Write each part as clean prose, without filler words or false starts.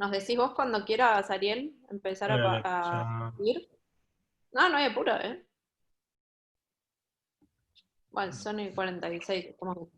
¿Nos decís vos cuando quieras, Ariel, empezar Dale, dale, a ya. ir? No, no hay apuro, ¿eh? Bueno, son el 46. Estamos...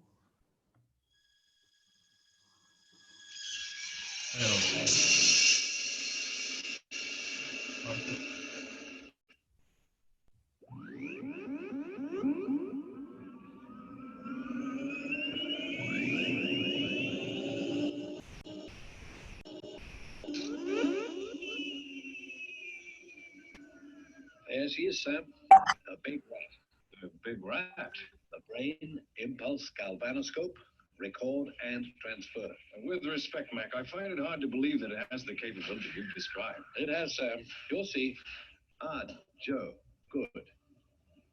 There she is, Sam. A big rat. A big rat. The brain, impulse, galvanoscope, record, and transfer. With respect, Mac, I find it hard to believe that it has the capability you've described. It has, Sam. You'll see. Ah, Joe. Good.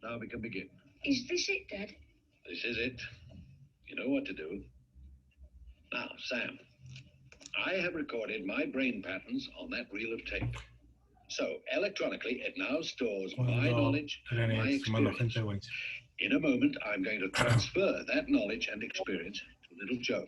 Now we can begin. Is this it, Dad? This is it. You know what to do. Now, Sam, I have recorded my brain patterns on that reel of tape. So, electronically, it now stores my knowledge and my experience. In a moment, I'm going to transfer that knowledge and experience to little Joe.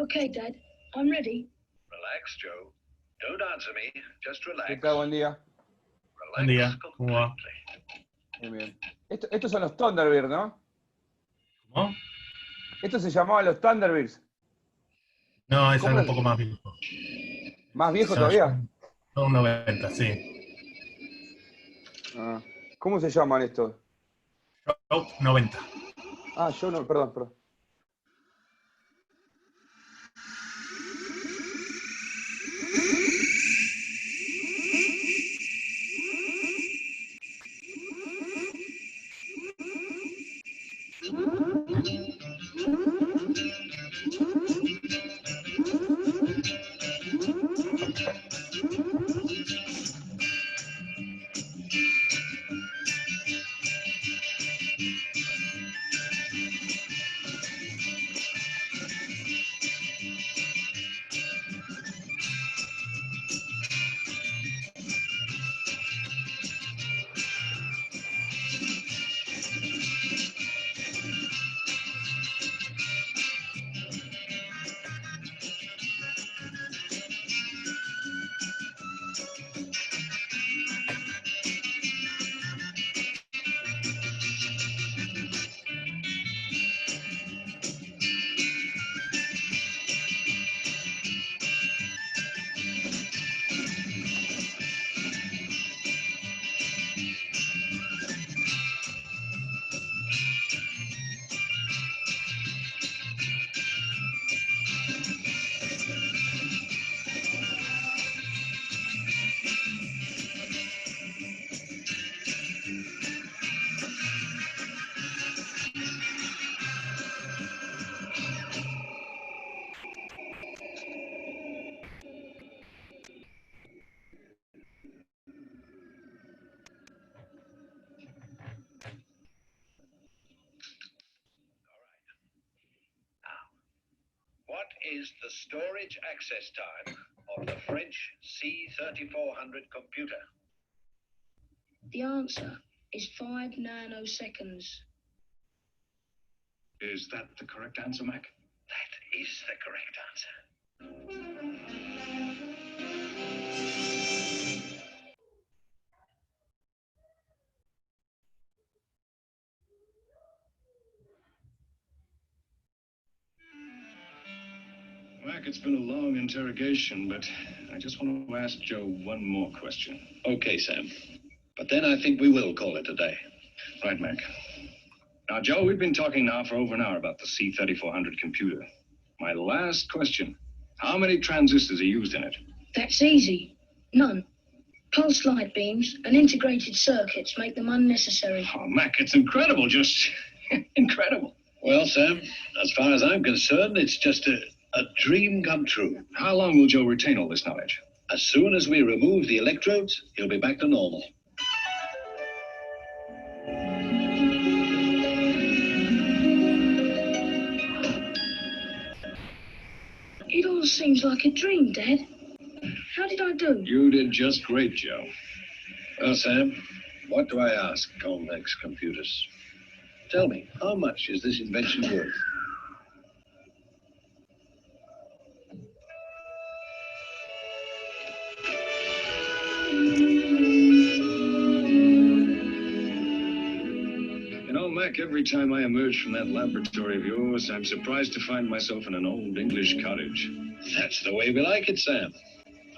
Okay, Dad. I'm ready. Relax, Joe. Don't answer me. Just relax. ¿Qué tal? Buen día. Buen día, ¿cómo va? Muy bien. Estos son los Thunderbirds, ¿no? ¿Cómo? Estos se llamaban los Thunderbirds. No, es algo un poco más viejo. ¿Más viejo todavía? Son 90, sí. Ah. ¿Cómo se llaman estos? Show 90. Ah, yo no, perdón. What is the storage access time of the French C3400 computer? The answer is 5 nanoseconds. Is that the correct answer, Mac? That is the correct answer. Mac, it's been a long interrogation, but I just want to ask Joe one more question. Okay, Sam. But then I think we will call it a day. Right, Mac. Now, Joe, we've been talking now for over an hour about the C3400 computer. My last question. How many transistors are used in it? That's easy. None. Pulse light beams and integrated circuits make them unnecessary. Oh, Mac, it's incredible. Just incredible. Well, Sam, as far as I'm concerned, it's just a dream come true. How long will Joe retain all this knowledge? As soon as we remove the electrodes, he'll be back to normal. It all seems like a dream, Dad. How did I do? You did just great, Joe. Well, Sam, What do I ask, Convex Computers? Tell me, how much is this invention worth? You know, Mac, every time I emerge from that laboratory of yours, I'm surprised to find myself in an old English cottage. That's the way we like it, Sam.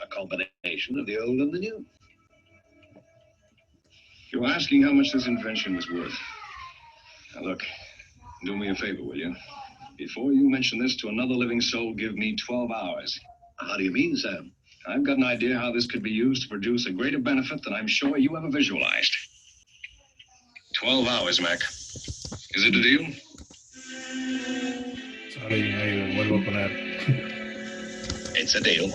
A combination of the old and the new. You were asking how much this invention was worth. Now, look, do me a favor, will you? Before you mention this to another living soul, give me 12 hours. How do you mean, Sam? I've got an idea how this could be used to produce a greater benefit than I'm sure you ever visualized. 12 hours, Mac. Is it a deal? Sorry, ahí vuelvo a poner. It's a deal.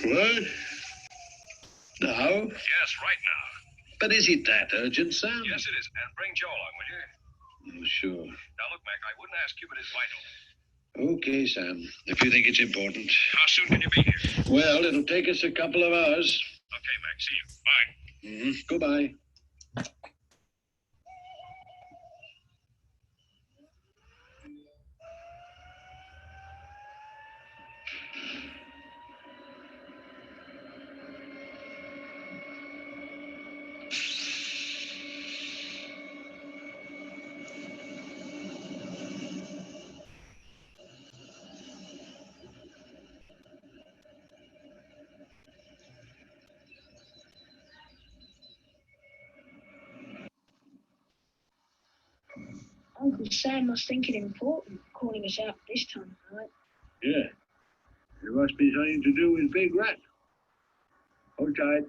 What? Now? Yes, right now. But is it that urgent, Sam? Yes, it is. And bring Joe along, will you? Oh, sure. Now, look, Mac, I wouldn't ask you, but it's vital. Okay, Sam. If you think it's important. How soon can you be here? Well, it'll take us a couple of hours. Okay, Mac. See you. Bye. Goodbye. Uncle Sam must think it important, calling us out this time of night. Yeah. There must be something to do with Big Rat. Hold tight.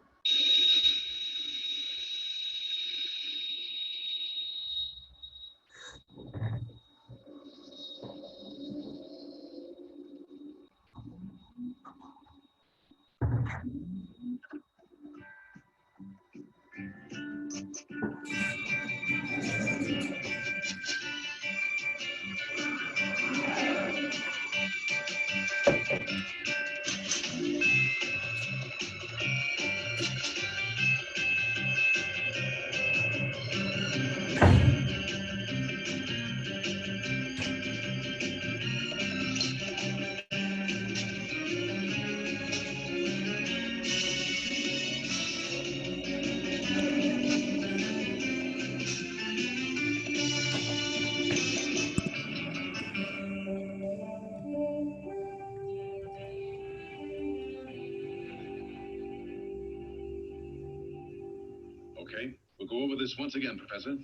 Okay, we'll go over this once again, Professor.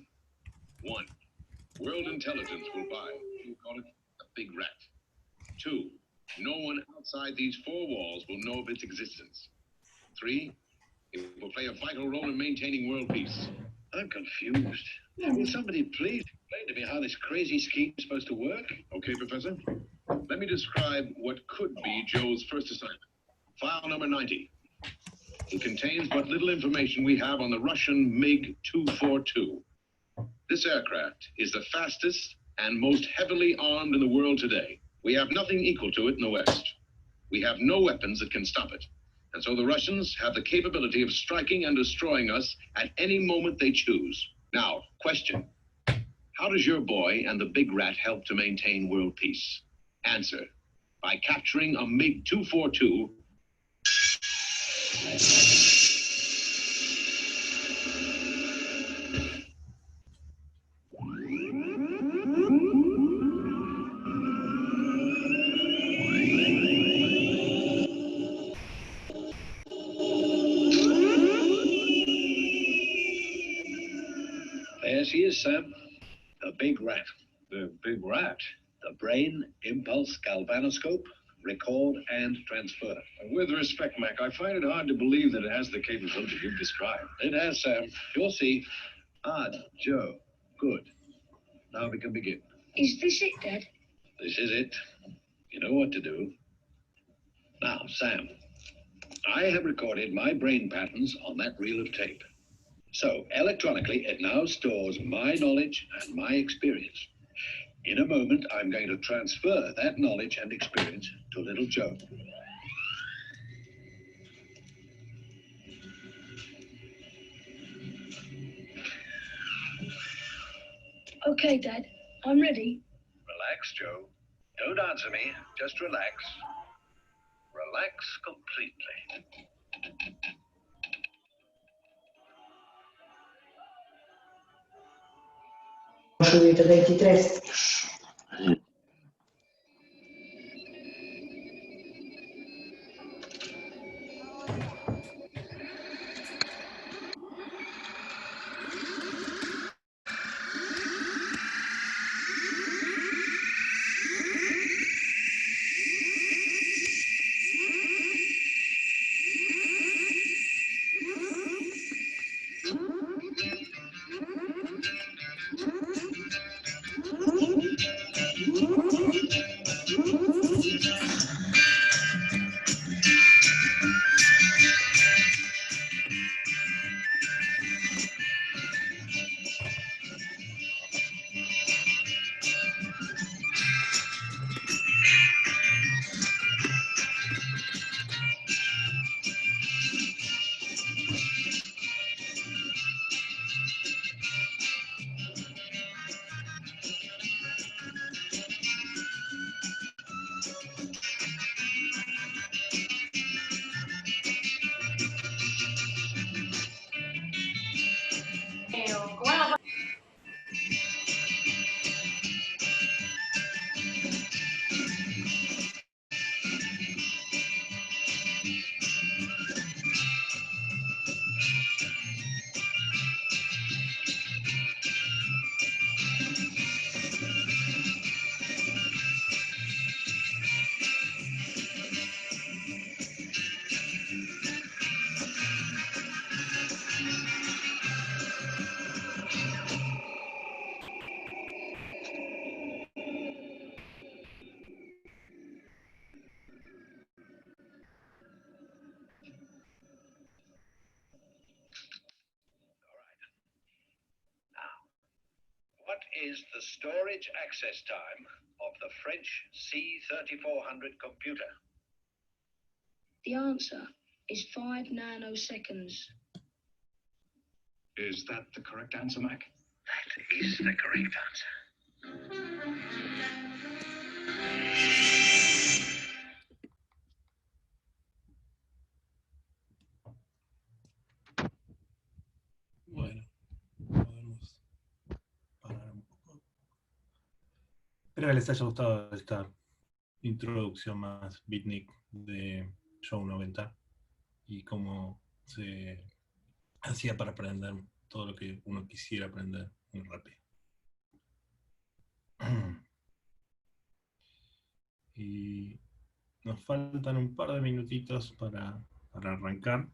1. World intelligence will buy, you call it, a big rat. 2. No one outside these 4 walls will know of its existence. 3. It will play a vital role in maintaining world peace. I'm confused. Will somebody please explain to me how this crazy scheme is supposed to work? Okay, Professor. Let me describe what could be Joe's first assignment. File number 90. It contains what little information we have on the Russian MiG-242. This aircraft is the fastest and most heavily armed in the world today. We have nothing equal to it in the West. We have no weapons that can stop it. And so the Russians have the capability of striking and destroying us at any moment they choose. Now, question. How does your boy and the Big Rat help to maintain world peace? Answer. By capturing a MiG-242. There she is, Sam. The Big Rat. The Big Rat? The brain, impulse, galvanoscope, record, and transfer. With respect, Mac, I find it hard to believe that it has the capability you've described. It has, Sam. You'll see. Ah, Joe. Good. Now we can begin. Is this it, Dad? This is it. You know what to do. Now, Sam, I have recorded my brain patterns on that reel of tape. So, electronically, it now stores my knowledge and my experience. In a moment, I'm going to transfer that knowledge and experience to little Joe. Okay, Dad. I'm ready. Relax, Joe. Don't answer me. Just relax. Relax completely. Subito 23. What is the storage access time of the French C3400 computer? The answer is 5 nanoseconds. Is that the correct answer, Mac? That is the correct answer. Bueno, podemos parar un poco. Espero que les haya gustado esta introducción más beatnik de Show 90 y cómo se hacía para aprender todo lo que uno quisiera aprender muy rápido. Y nos faltan un par de minutitos para arrancar,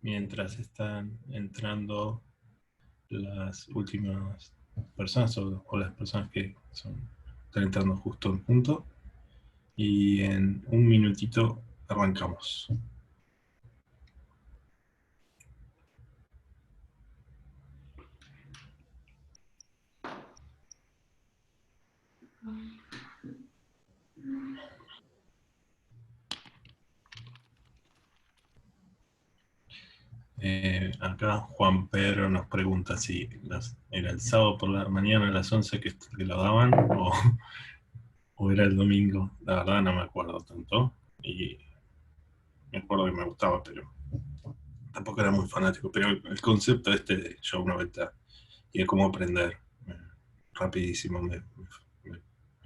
mientras están entrando las últimas personas o las personas que están entrando justo en punto. Y en un minutito arrancamos. Acá Juan Pedro nos pregunta si era el sábado por la mañana a las 11 que lo daban o era el domingo. La verdad no me acuerdo tanto. Y me acuerdo que me gustaba, pero tampoco era muy fanático. Pero el concepto de Show 90 y de cómo aprender rapidísimo me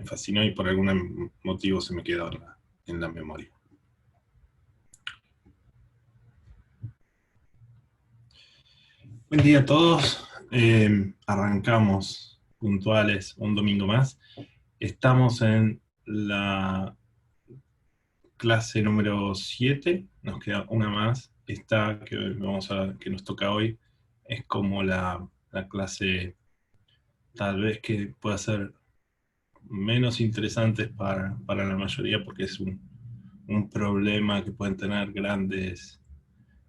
fascinó y por algún motivo se me quedó en la memoria. Buen día a todos. Arrancamos puntuales un domingo más. Estamos en la clase número 7. Nos queda una más. Esta que nos toca hoy es como la clase tal vez que pueda ser menos interesante para la mayoría porque es un problema que pueden tener grandes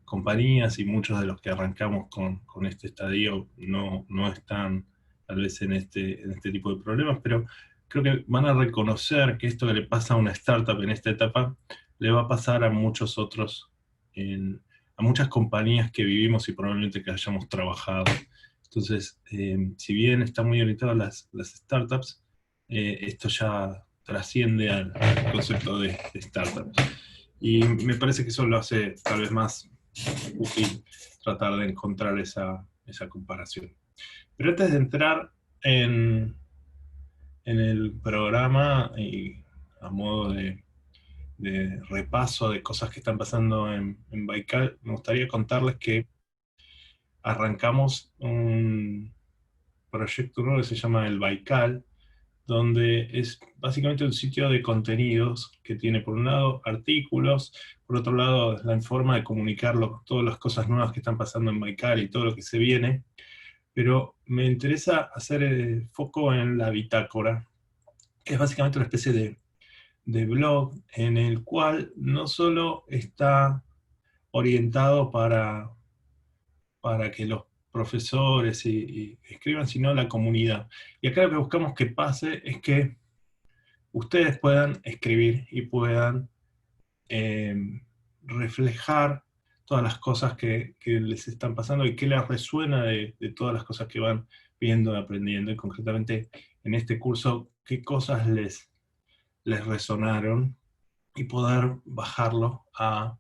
compañías y muchos de los que arrancamos con este estadio no están tal vez en este tipo de problemas, pero creo que van a reconocer que esto que le pasa a una startup en esta etapa, le va a pasar a muchos otros, a muchas compañías que vivimos y probablemente que hayamos trabajado. Entonces, si bien está muy orientado a las startups, esto ya trasciende al concepto de startups. Y me parece que eso lo hace tal vez más útil tratar de encontrar esa comparación. Pero antes de entrar en el programa y a modo de repaso de cosas que están pasando en Baikal, me gustaría contarles que arrancamos un proyecto nuevo que se llama El Baikal, donde es básicamente un sitio de contenidos que tiene por un lado artículos, por otro lado la forma de comunicarlo, todas las cosas nuevas que están pasando en Baikal y todo lo que se viene, pero me interesa hacer foco en la bitácora, que es básicamente una especie de blog en el cual no solo está orientado para que los profesores y escriban, sino la comunidad. Y acá lo que buscamos que pase es que ustedes puedan escribir y puedan reflejar todas las cosas que les están pasando y qué les resuena de todas las cosas que van viendo y aprendiendo, y concretamente en este curso, qué cosas les resonaron, y poder bajarlo a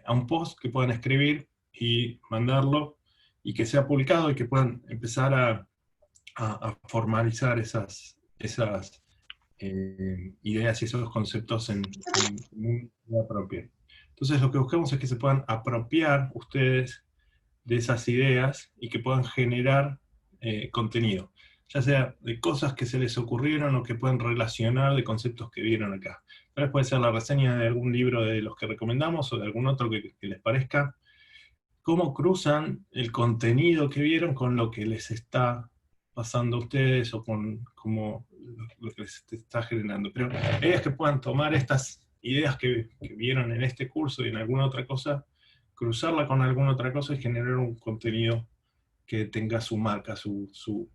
un post que puedan escribir y mandarlo, y que sea publicado, y que puedan empezar a formalizar esas ideas y esos conceptos en una idea propia. Entonces lo que buscamos es que se puedan apropiar ustedes de esas ideas y que puedan generar contenido, ya sea de cosas que se les ocurrieron o que pueden relacionar de conceptos que vieron acá. Tal vez puede ser la reseña de algún libro de los que recomendamos o de algún otro que les parezca. Cómo cruzan el contenido que vieron con lo que les está pasando a ustedes o con lo que les está generando. Pero la idea es que puedan tomar estas ideas que vieron en este curso y en alguna otra cosa, cruzarla con alguna otra cosa y generar un contenido que tenga su marca, su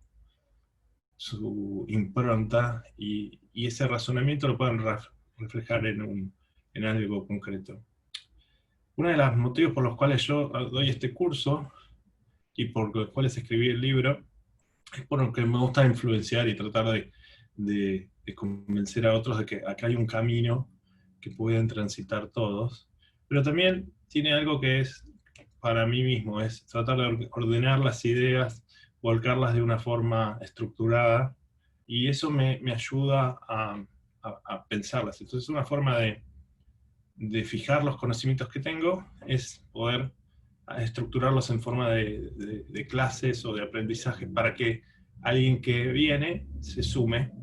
impronta, y ese razonamiento lo puedan reflejar en algo concreto. Uno de los motivos por los cuales yo doy este curso y por los cuales escribí el libro es porque me gusta influenciar y tratar de convencer a otros de que acá hay un camino que pueden transitar todos, pero también tiene algo que es para mí mismo, es tratar de ordenar las ideas, volcarlas de una forma estructurada, y eso me ayuda a pensarlas. Entonces una forma de fijar los conocimientos que tengo es poder estructurarlos en forma de clases o de aprendizaje, para que alguien que viene se sume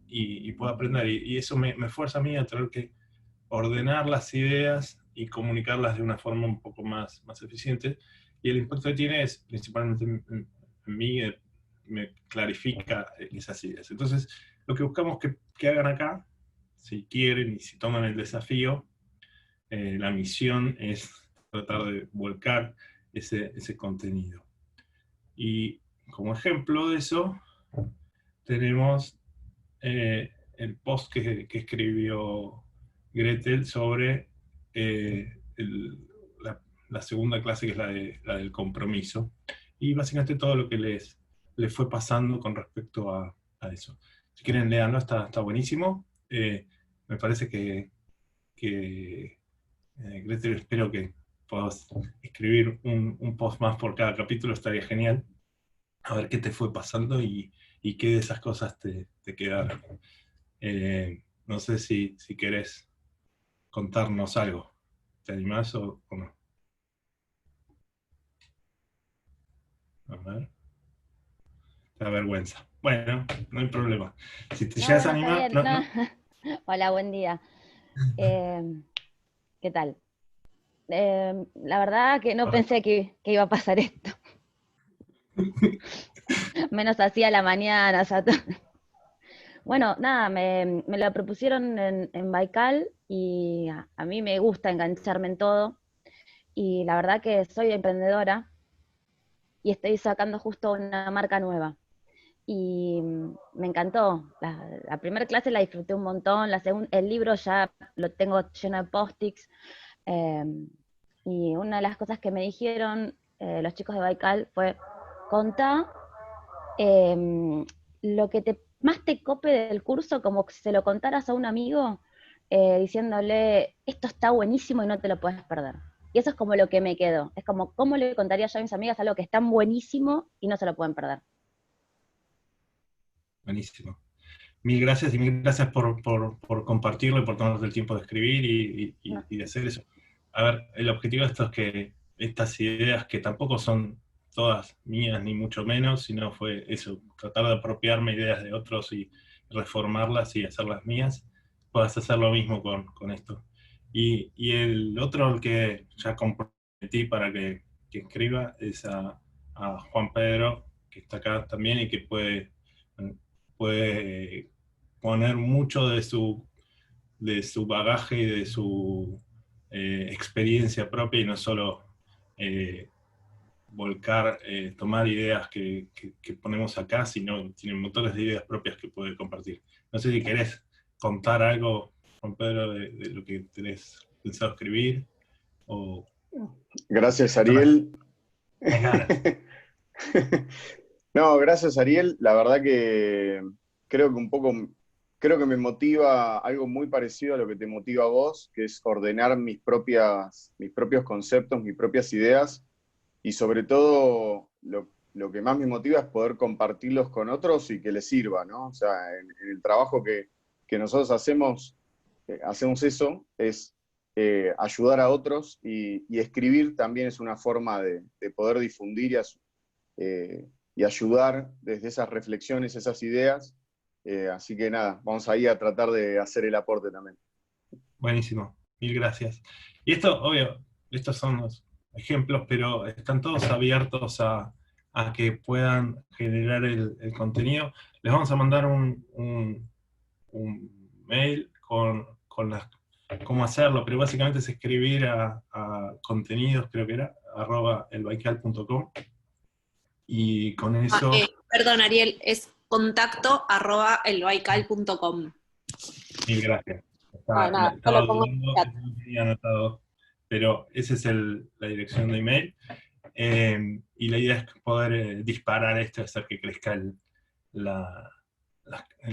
y pueda aprender. Y eso me fuerza a mí a tener que ordenar las ideas y comunicarlas de una forma un poco más eficiente. Y el impacto que tiene es principalmente en mí, me clarifica esas ideas. Entonces, lo que buscamos que hagan acá, si quieren y si toman el desafío, la misión es tratar de volcar ese contenido. Y como ejemplo de eso, tenemos el post que escribió Gretel sobre la segunda clase, que es la del compromiso, y básicamente todo lo que les fue pasando con respecto a eso. Si quieren, leanlo, está buenísimo. Me parece que Gretel, espero que puedas escribir un post más por cada capítulo, estaría genial. A ver qué te fue pasando y qué de esas cosas te quedaron. No sé si querés contarnos algo. ¿Te animás o no? A ver. Te da vergüenza. Bueno, no hay problema. Si te llegas a No, está animar... bien, No. no. Hola, buen día. ¿Qué tal? La verdad que no pensé que iba a pasar esto. Menos así a la mañana. O sea, bueno, nada, me lo propusieron en Baikal, y a mí me gusta engancharme en todo. Y la verdad que soy emprendedora. y estoy sacando justo una marca nueva. Y me encantó. La primera clase la disfruté un montón, el libro ya lo tengo lleno de post-its, y una de las cosas que me dijeron los chicos de Baikal fue: contá lo que más te cope del curso, como si se lo contaras a un amigo, diciéndole, esto está buenísimo y no te lo puedes perder. Y eso es como lo que me quedó. Es como, ¿cómo le contaría yo a mis amigas algo que es tan buenísimo y no se lo pueden perder? Buenísimo. Mil gracias y mil gracias por compartirlo y por tomarte el tiempo de escribir y de hacer eso. A ver, el objetivo de esto es que estas ideas, que tampoco son todas mías ni mucho menos, sino fue eso, tratar de apropiarme ideas de otros y reformarlas y hacerlas mías, puedas hacer lo mismo con esto. Y el otro al que ya comprometí para que escriba es a Juan Pedro, que está acá también y que puede poner mucho de su bagaje y de su experiencia propia y no solo volcar, tomar ideas que ponemos acá, sino tiene montones de ideas propias que puede compartir. No sé si querés contar algo, Juan Pedro, de lo que tenés pensado escribir. O... Gracias, Ariel. No, gracias, Ariel. La verdad que creo que me motiva algo muy parecido a lo que te motiva a vos, que es ordenar mis propios conceptos, mis propias ideas, y sobre todo lo que más me motiva es poder compartirlos con otros y que les sirva, ¿no? O sea, en el trabajo que nosotros hacemos eso, es ayudar a otros, y escribir también es una forma de poder difundir y ayudar desde esas reflexiones, esas ideas. Así que nada, vamos ahí a tratar de hacer el aporte también. Buenísimo, mil gracias. Y esto, obvio, estos son los ejemplos, pero están todos abiertos a que puedan generar el contenido. Les vamos a mandar un mail con cómo hacerlo, pero básicamente es escribir a contenidos, creo que era, @elbaikal.com, y con eso... Perdón, Ariel, es contacto@elbaikal.com. Mil gracias. Nada, Estaba lo pongo en dudando, el chat. no tenía anotado, pero esa es la dirección de email. Y la idea es poder disparar esto, hacer que crezca el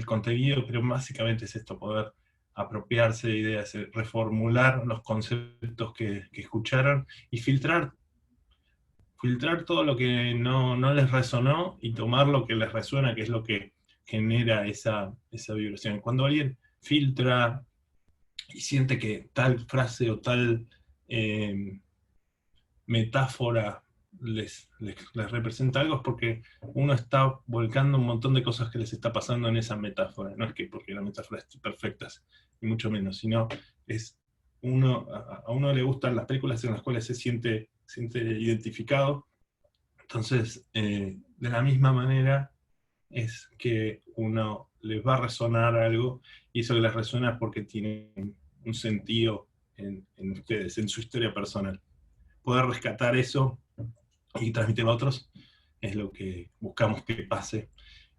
contenido, pero básicamente es esto, poder apropiarse de ideas, reformular los conceptos que escucharon y filtrar todo lo que no les resonó y tomar lo que les resuena, que es lo que genera esa vibración. Cuando alguien filtra y siente que tal frase o tal metáfora les representa algo, es porque uno está volcando un montón de cosas que les está pasando en esa metáfora. No es que porque la metáfora esté perfecta, ni mucho menos, sino es a uno le gustan las películas en las cuales se siente identificado. Entonces, de la misma manera es que uno les va a resonar algo, y eso que les resuena es porque tiene un sentido en ustedes, en su historia personal. Poder rescatar eso y transmitirlo a otros es lo que buscamos que pase,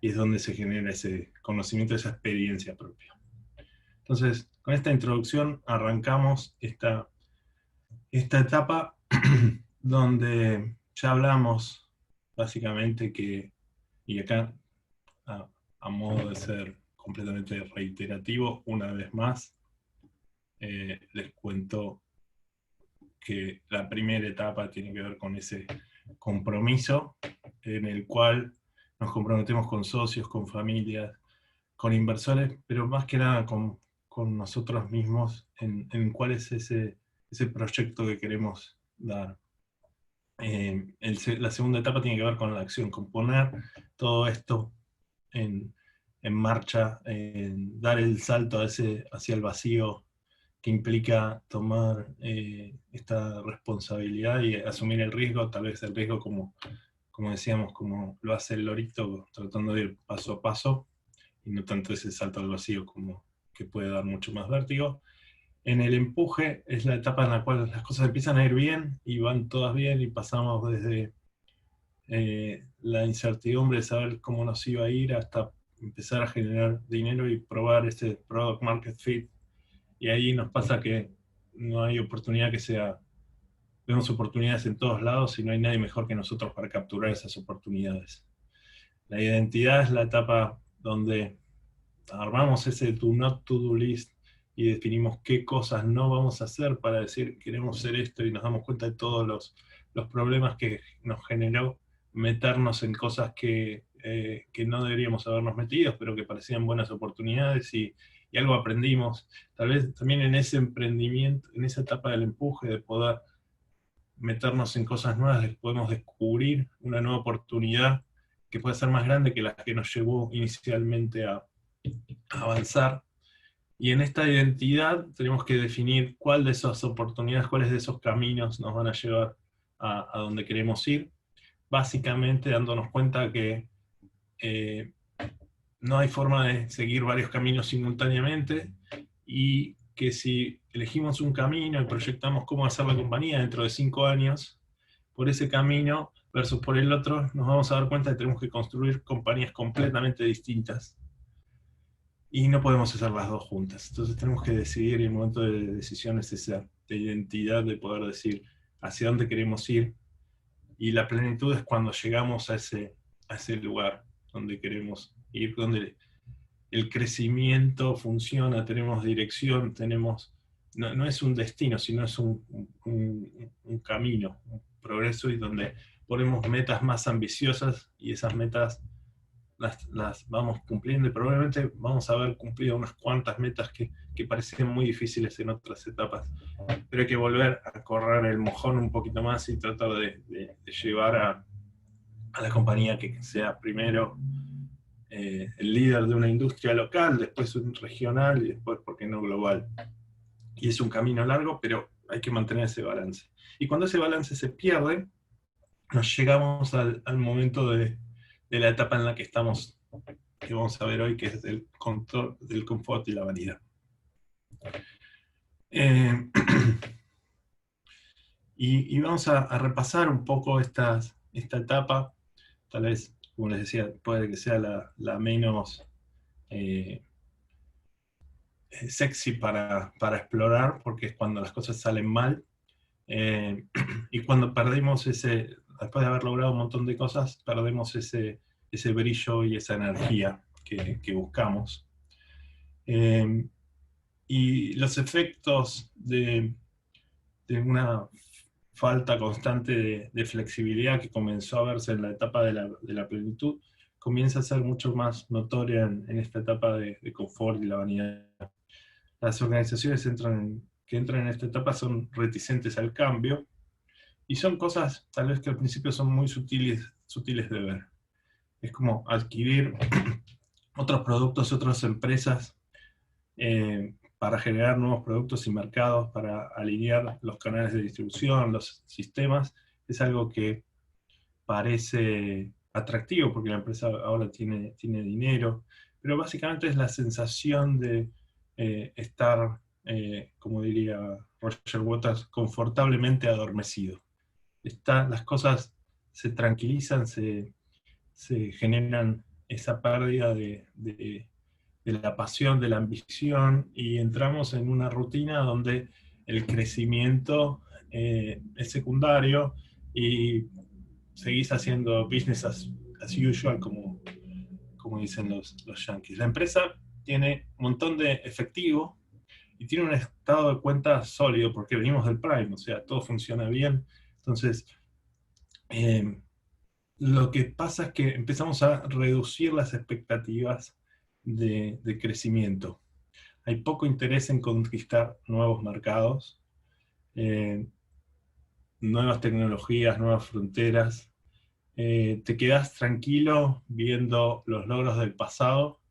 y es donde se genera ese conocimiento, esa experiencia propia. Entonces, con esta introducción arrancamos esta etapa donde ya hablamos básicamente y acá a modo de ser completamente reiterativo, una vez más, les cuento que la primera etapa tiene que ver con ese compromiso en el cual nos comprometemos con socios, con familias, con inversores, pero más que nada con nosotros mismos en cuál es ese proyecto que queremos dar. La segunda etapa tiene que ver con la acción, con poner todo esto en marcha, dar el salto hacia el vacío que implica tomar esta responsabilidad y asumir el riesgo, tal vez el riesgo como decíamos, como lo hace el lorito, tratando de ir paso a paso, y no tanto ese salto al vacío como que puede dar mucho más vértigo. En el empuje es la etapa en la cual las cosas empiezan a ir bien, y van todas bien, y pasamos desde la incertidumbre de saber cómo nos iba a ir hasta empezar a generar dinero y probar ese product market fit. Y ahí nos pasa que no hay oportunidad que sea, vemos oportunidades en todos lados y no hay nadie mejor que nosotros para capturar esas oportunidades. La identidad es la etapa donde armamos ese do not to do list y definimos qué cosas no vamos a hacer para decir queremos hacer esto, y nos damos cuenta de todos los problemas que nos generó meternos en cosas que no deberíamos habernos metido, pero que parecían buenas oportunidades, y algo aprendimos. Tal vez también en ese emprendimiento, en esa etapa del empuje, de poder meternos en cosas nuevas, podemos descubrir una nueva oportunidad que puede ser más grande que la que nos llevó inicialmente a avanzar. Y en esta identidad tenemos que definir cuál de esas oportunidades, cuáles de esos caminos nos van a llevar a donde queremos ir, básicamente dándonos cuenta que no hay forma de seguir varios caminos simultáneamente, y que si elegimos un camino y proyectamos cómo hacer la compañía dentro de 5 años, por ese camino versus por el otro, nos vamos a dar cuenta de que tenemos que construir compañías completamente distintas. Y no podemos hacer las dos juntas. Entonces tenemos que decidir, y el momento de decisión es esa, de identidad, de poder decir hacia dónde queremos ir. Y la plenitud es cuando llegamos a ese lugar donde queremos ir, donde el crecimiento funciona, tenemos dirección, no es un destino, sino es un camino, un progreso, y donde ponemos metas más ambiciosas, y esas metas las vamos cumpliendo, y probablemente vamos a haber cumplido unas cuantas metas que parecían muy difíciles en otras etapas, pero hay que volver a correr el mojón un poquito más y tratar de llevar a la compañía que sea primero el líder de una industria local, después un regional, y después, ¿por qué no, global? Y es un camino largo, pero hay que mantener ese balance. Y cuando ese balance se pierde, nos llegamos al momento de la etapa en la que estamos, que vamos a ver hoy, que es el control del confort y la vanidad. Y vamos a repasar un poco esta etapa. Tal vez, como les decía, puede que sea la menos sexy para explorar, porque es cuando las cosas salen mal. Y cuando perdemos después de haber logrado un montón de cosas, perdemos ese brillo y esa energía que buscamos. Y los efectos de una falta constante de flexibilidad que comenzó a verse en la etapa de la plenitud, comienza a ser mucho más notoria en esta etapa de confort y la vanidad. Las organizaciones que entran en esta etapa son reticentes al cambio, y son cosas tal vez que al principio son muy sutiles de ver. Es como adquirir otros productos, otras empresas, para generar nuevos productos y mercados, para alinear los canales de distribución, los sistemas. Es algo que parece atractivo porque la empresa ahora tiene dinero, pero básicamente es la sensación de estar, como diría Roger Waters, confortablemente adormecido. Las cosas se tranquilizan, se generan esa pérdida de la pasión, de la ambición, y entramos en una rutina donde el crecimiento es secundario, y seguís haciendo business as usual, como dicen los yankees. La empresa tiene un montón de efectivo y tiene un estado de cuenta sólido, porque venimos del Prime, o sea, todo funciona bien. Entonces, lo que pasa es que empezamos a reducir las expectativas de crecimiento. Hay poco interés en conquistar nuevos mercados, nuevas tecnologías, nuevas fronteras. Te quedas tranquilo viendo los logros del pasado.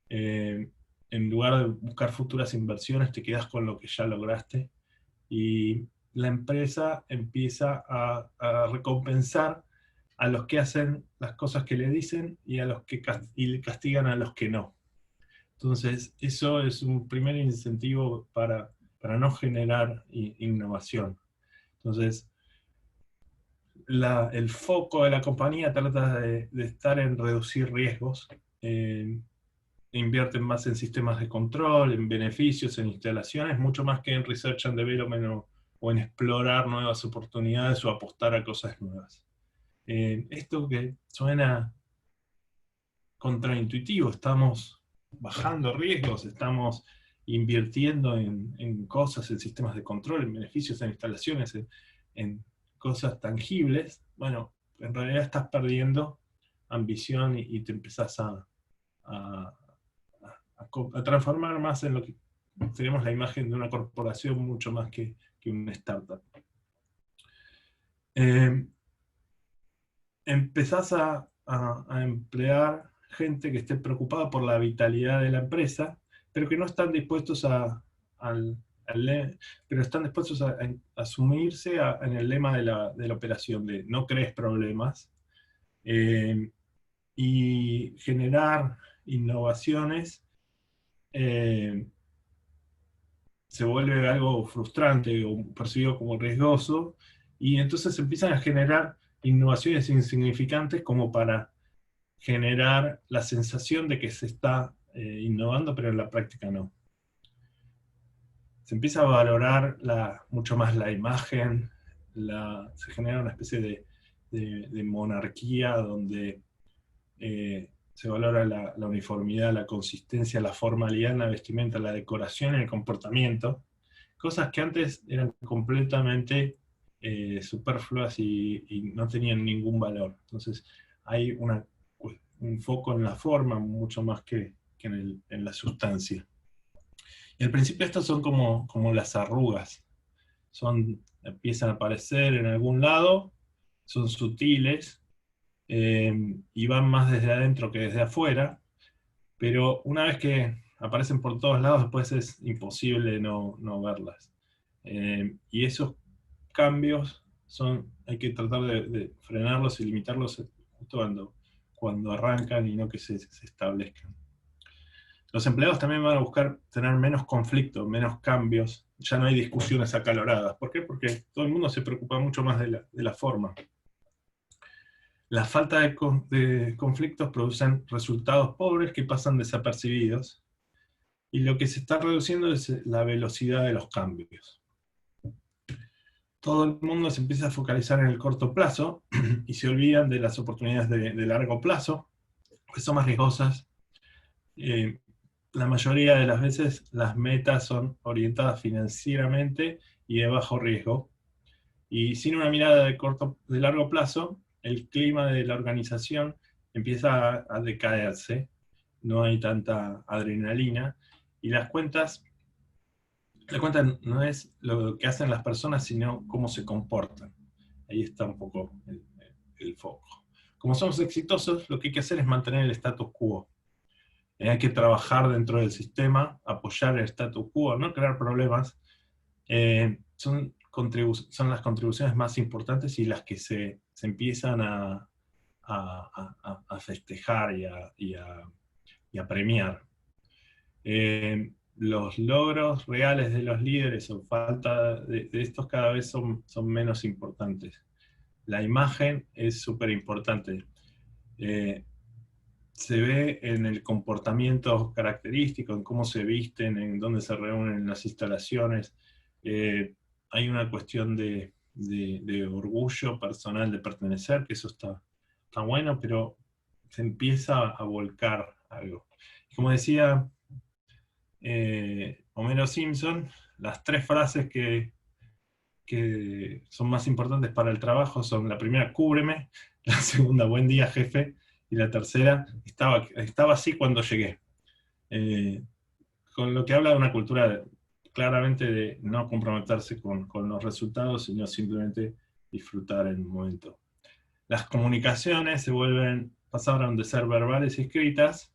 En lugar de buscar futuras inversiones, te quedas con lo que ya lograste. Y la empresa empieza a recompensar a los que hacen las cosas que le dicen, y a los que castigan a los que no. Entonces, eso es un primer incentivo para no generar innovación. Entonces, el foco de la compañía trata de estar en reducir riesgos, invierten más en sistemas de control, en beneficios, en instalaciones, mucho más que en research and development o en explorar nuevas oportunidades o apostar a cosas nuevas. Esto que suena contraintuitivo, estamos bajando riesgos, estamos invirtiendo en cosas, en sistemas de control, en beneficios, en instalaciones, en cosas tangibles. Bueno, en realidad estás perdiendo ambición y te empezás a transformar más en lo que tenemos la imagen de una corporación mucho más que una startup. Empezás a emplear gente que esté preocupada por la vitalidad de la empresa, pero que no están dispuestos pero están dispuestos a sumirse en el lema de la operación, de no crees problemas, y generar innovaciones se vuelve algo frustrante o percibido como riesgoso, y entonces empiezan a generar innovaciones insignificantes como para generar la sensación de que se está innovando, pero en la práctica no. Se empieza a valorar mucho más la imagen, se genera una especie de monarquía donde se valora la uniformidad, la consistencia, la formalidad en la vestimenta, la decoración y el comportamiento, cosas que antes eran completamente superfluas y no tenían ningún valor. Entonces hay un foco en la forma mucho más que en la sustancia. Y al principio estos son como las arrugas, empiezan a aparecer en algún lado, son sutiles, y van más desde adentro que desde afuera, pero una vez que aparecen por todos lados, después es imposible no verlas. Y esos cambios hay que tratar de frenarlos y limitarlos justo cuando arrancan y no que se establezcan. Los empleados también van a buscar tener menos conflicto, menos cambios, ya no hay discusiones acaloradas. ¿Por qué? Porque todo el mundo se preocupa mucho más de la forma. La falta de conflictos producen resultados pobres que pasan desapercibidos, y lo que se está reduciendo es la velocidad de los cambios. Todo el mundo se empieza a focalizar en el corto plazo y se olvidan de las oportunidades de largo plazo, que son más riesgosas. La mayoría de las veces las metas son orientadas financieramente y de bajo riesgo, y sin una mirada de largo plazo, el clima de la organización empieza a decaerse, no hay tanta adrenalina, y la cuenta no es lo que hacen las personas, sino cómo se comportan. Ahí está un poco el foco. Como somos exitosos, lo que hay que hacer es mantener el status quo. Hay que trabajar dentro del sistema, apoyar el status quo, no crear problemas. Son las contribuciones más importantes y las que se empiezan a festejar y a premiar. Los logros reales de los líderes o falta de estos cada vez son menos importantes. La imagen es súper importante. Se ve en el comportamiento característico, en cómo se visten, en dónde se reúnen las instalaciones. Hay una cuestión de orgullo personal de pertenecer, que eso está bueno, pero se empieza a volcar algo. Como decía Homero Simpson, las 3 frases que son más importantes para el trabajo son: la primera, cúbreme; la segunda, buen día, jefe; y la tercera, estaba así cuando llegué. Con lo que habla de una cultura claramente de no comprometerse con los resultados, sino simplemente disfrutar el momento. Las comunicaciones pasaron de ser verbales y escritas,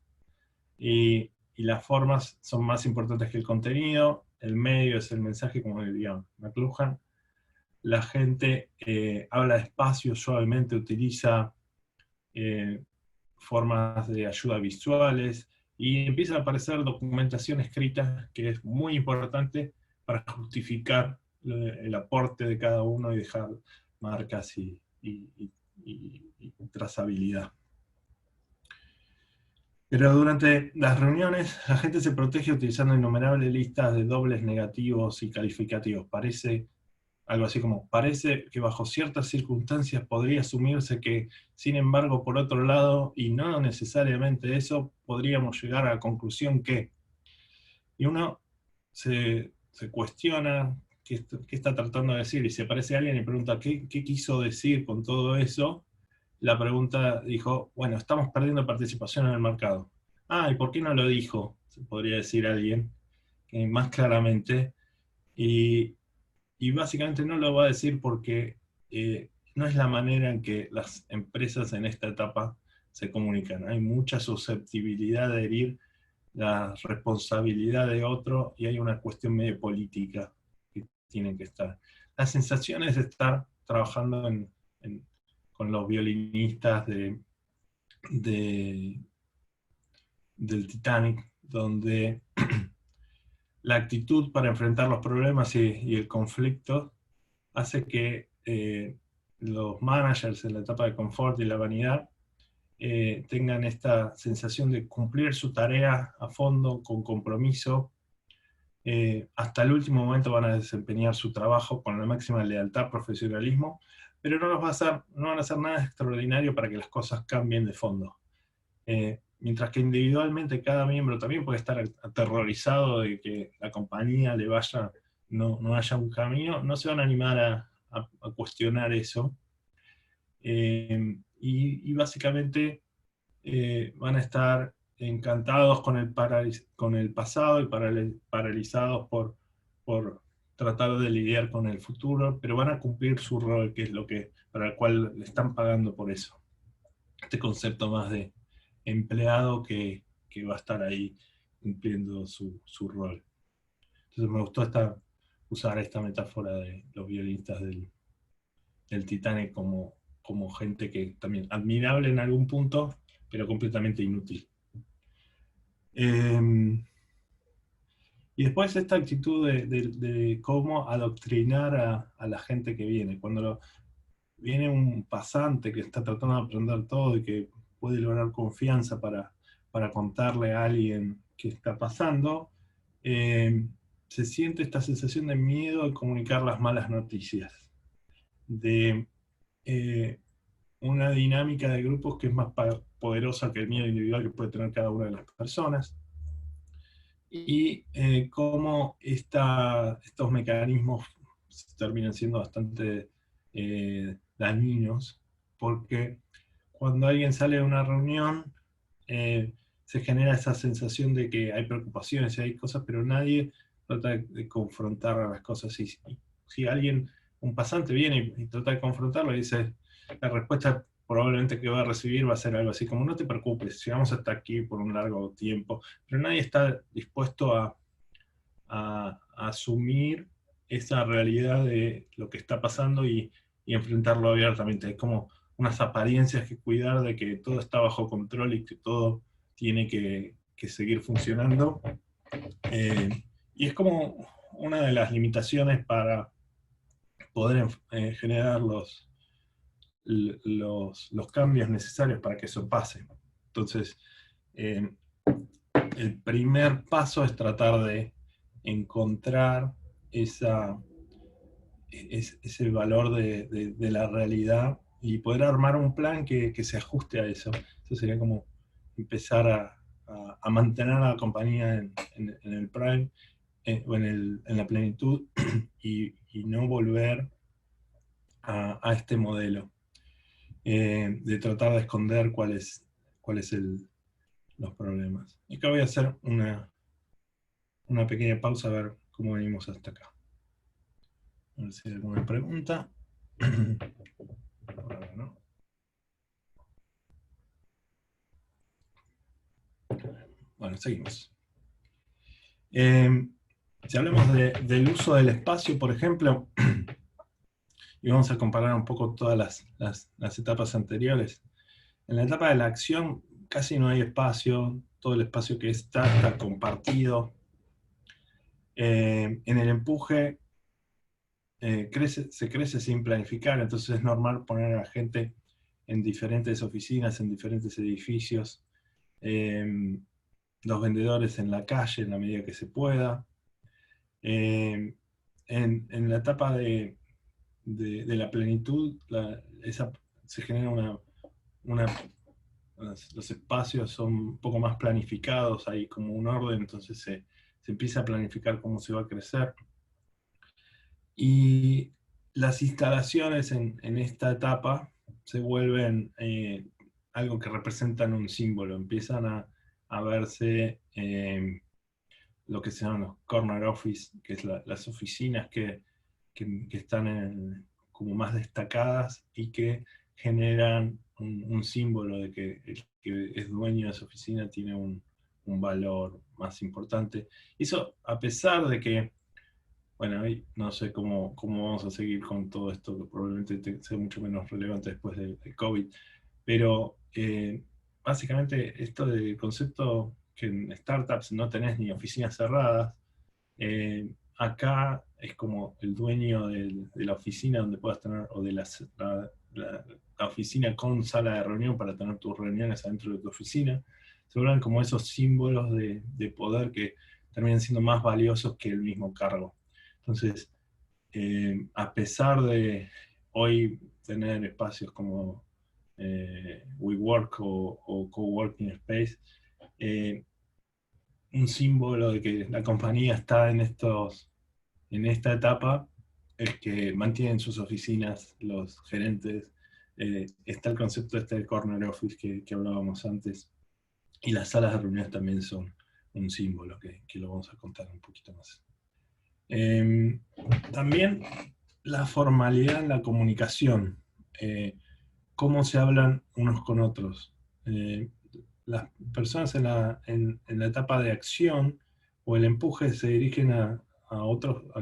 y las formas son más importantes que el contenido. El medio es el mensaje, como diría McLuhan. La gente habla despacio, suavemente, utiliza formas de ayuda visuales, y empieza a aparecer documentación escrita, que es muy importante para justificar el aporte de cada uno y dejar marcas y y trazabilidad. Pero durante las reuniones, la gente se protege utilizando innumerables listas de dobles negativos y calificativos. Parece algo así como, parece que bajo ciertas circunstancias podría asumirse que, sin embargo, por otro lado, y no necesariamente eso, podríamos llegar a la conclusión que... Y uno se cuestiona qué está tratando de decir, y si aparece alguien y pregunta qué quiso decir con todo eso, la pregunta dijo, bueno, estamos perdiendo participación en el mercado. Ah, ¿y por qué no lo dijo? Se podría decir alguien más claramente. Y básicamente no lo va a decir porque no es la manera en que las empresas en esta etapa se comunican. Hay mucha susceptibilidad de herir la responsabilidad de otro y hay una cuestión medio política que tiene que estar. La sensación es de estar trabajando con los violinistas del Titanic, donde la actitud para enfrentar los problemas y el conflicto hace que los managers en la etapa de confort y la vanidad tengan esta sensación de cumplir su tarea a fondo, con compromiso. Hasta el último momento van a desempeñar su trabajo con la máxima lealtad, profesionalismo, pero no van a hacer nada extraordinario para que las cosas cambien de fondo. Mientras que individualmente cada miembro también puede estar aterrorizado de que la compañía no haya un camino, no se van a animar a cuestionar eso. Y básicamente van a estar encantados con el pasado y paralizados por tratar de lidiar con el futuro, pero van a cumplir su rol, que es para el cual le están pagando por eso. Este concepto más de empleado que va a estar ahí cumpliendo su rol. Entonces me gustó usar esta metáfora de los violinistas del Titanic como gente que también admirable en algún punto, pero completamente inútil. Y después esta actitud de cómo adoctrinar a la gente que viene. Cuando viene un pasante que está tratando de aprender todo y que puede lograr confianza para contarle a alguien qué está pasando, se siente esta sensación de miedo de comunicar las malas noticias, de una dinámica de grupos que es más poderosa que el miedo individual que puede tener cada una de las personas, y cómo estos mecanismos terminan siendo bastante dañinos, porque cuando alguien sale de una reunión, se genera esa sensación de que hay preocupaciones y hay cosas, pero nadie trata de confrontar a las cosas. Y si un pasante viene y trata de confrontarlo, y dice, la respuesta probablemente que va a recibir va a ser algo así como, no te preocupes, llegamos hasta aquí por un largo tiempo, pero nadie está dispuesto a asumir esa realidad de lo que está pasando y enfrentarlo abiertamente. Es como unas apariencias que cuidar de que todo está bajo control y que todo tiene que seguir funcionando. Y es como una de las limitaciones para poder generar los cambios necesarios para que eso pase. Entonces, el primer paso es tratar de encontrar ese valor de la realidad y poder armar un plan que se ajuste a eso. Eso sería como empezar a mantener a la compañía en el prime, o en la plenitud, y no volver a este modelo de tratar de esconder cuáles los problemas. Y acá voy a hacer una pequeña pausa a ver cómo venimos hasta acá. A ver si hay alguna pregunta. Ahora no. Bueno, seguimos. Si hablamos del uso del espacio, por ejemplo, y vamos a comparar un poco todas las etapas anteriores. En la etapa de la acción casi no hay espacio, todo el espacio que está compartido. En el empuje se crece sin planificar, entonces es normal poner a gente en diferentes oficinas, en diferentes edificios, los vendedores en la calle en la medida que se pueda. En la etapa de la plenitud, se genera los espacios son un poco más planificados, hay como un orden, entonces se empieza a planificar cómo se va a crecer. Y las instalaciones en esta etapa se vuelven algo que representan un símbolo, empiezan a verse lo que se llaman los corner office, que es las oficinas que están como más destacadas y que generan un símbolo de que el que es dueño de esa oficina tiene un valor más importante. Eso a pesar de que, bueno, no sé cómo vamos a seguir con todo esto, que probablemente sea mucho menos relevante después del COVID, pero básicamente esto del concepto que en startups no tenés ni oficinas cerradas, acá es como el dueño de la oficina donde puedas tener, o de la oficina con sala de reunión para tener tus reuniones adentro de tu oficina, se vuelven como esos símbolos de poder que terminan siendo más valiosos que el mismo cargo. Entonces, a pesar de hoy tener espacios como WeWork o Coworking Space, un símbolo de que la compañía está en esta etapa es que mantienen sus oficinas los gerentes. Está el concepto del corner office que hablábamos antes, y las salas de reuniones también son un símbolo que lo vamos a contar un poquito más. También la formalidad en la comunicación, cómo se hablan unos con otros. Las personas en la etapa de acción o el empuje se dirigen a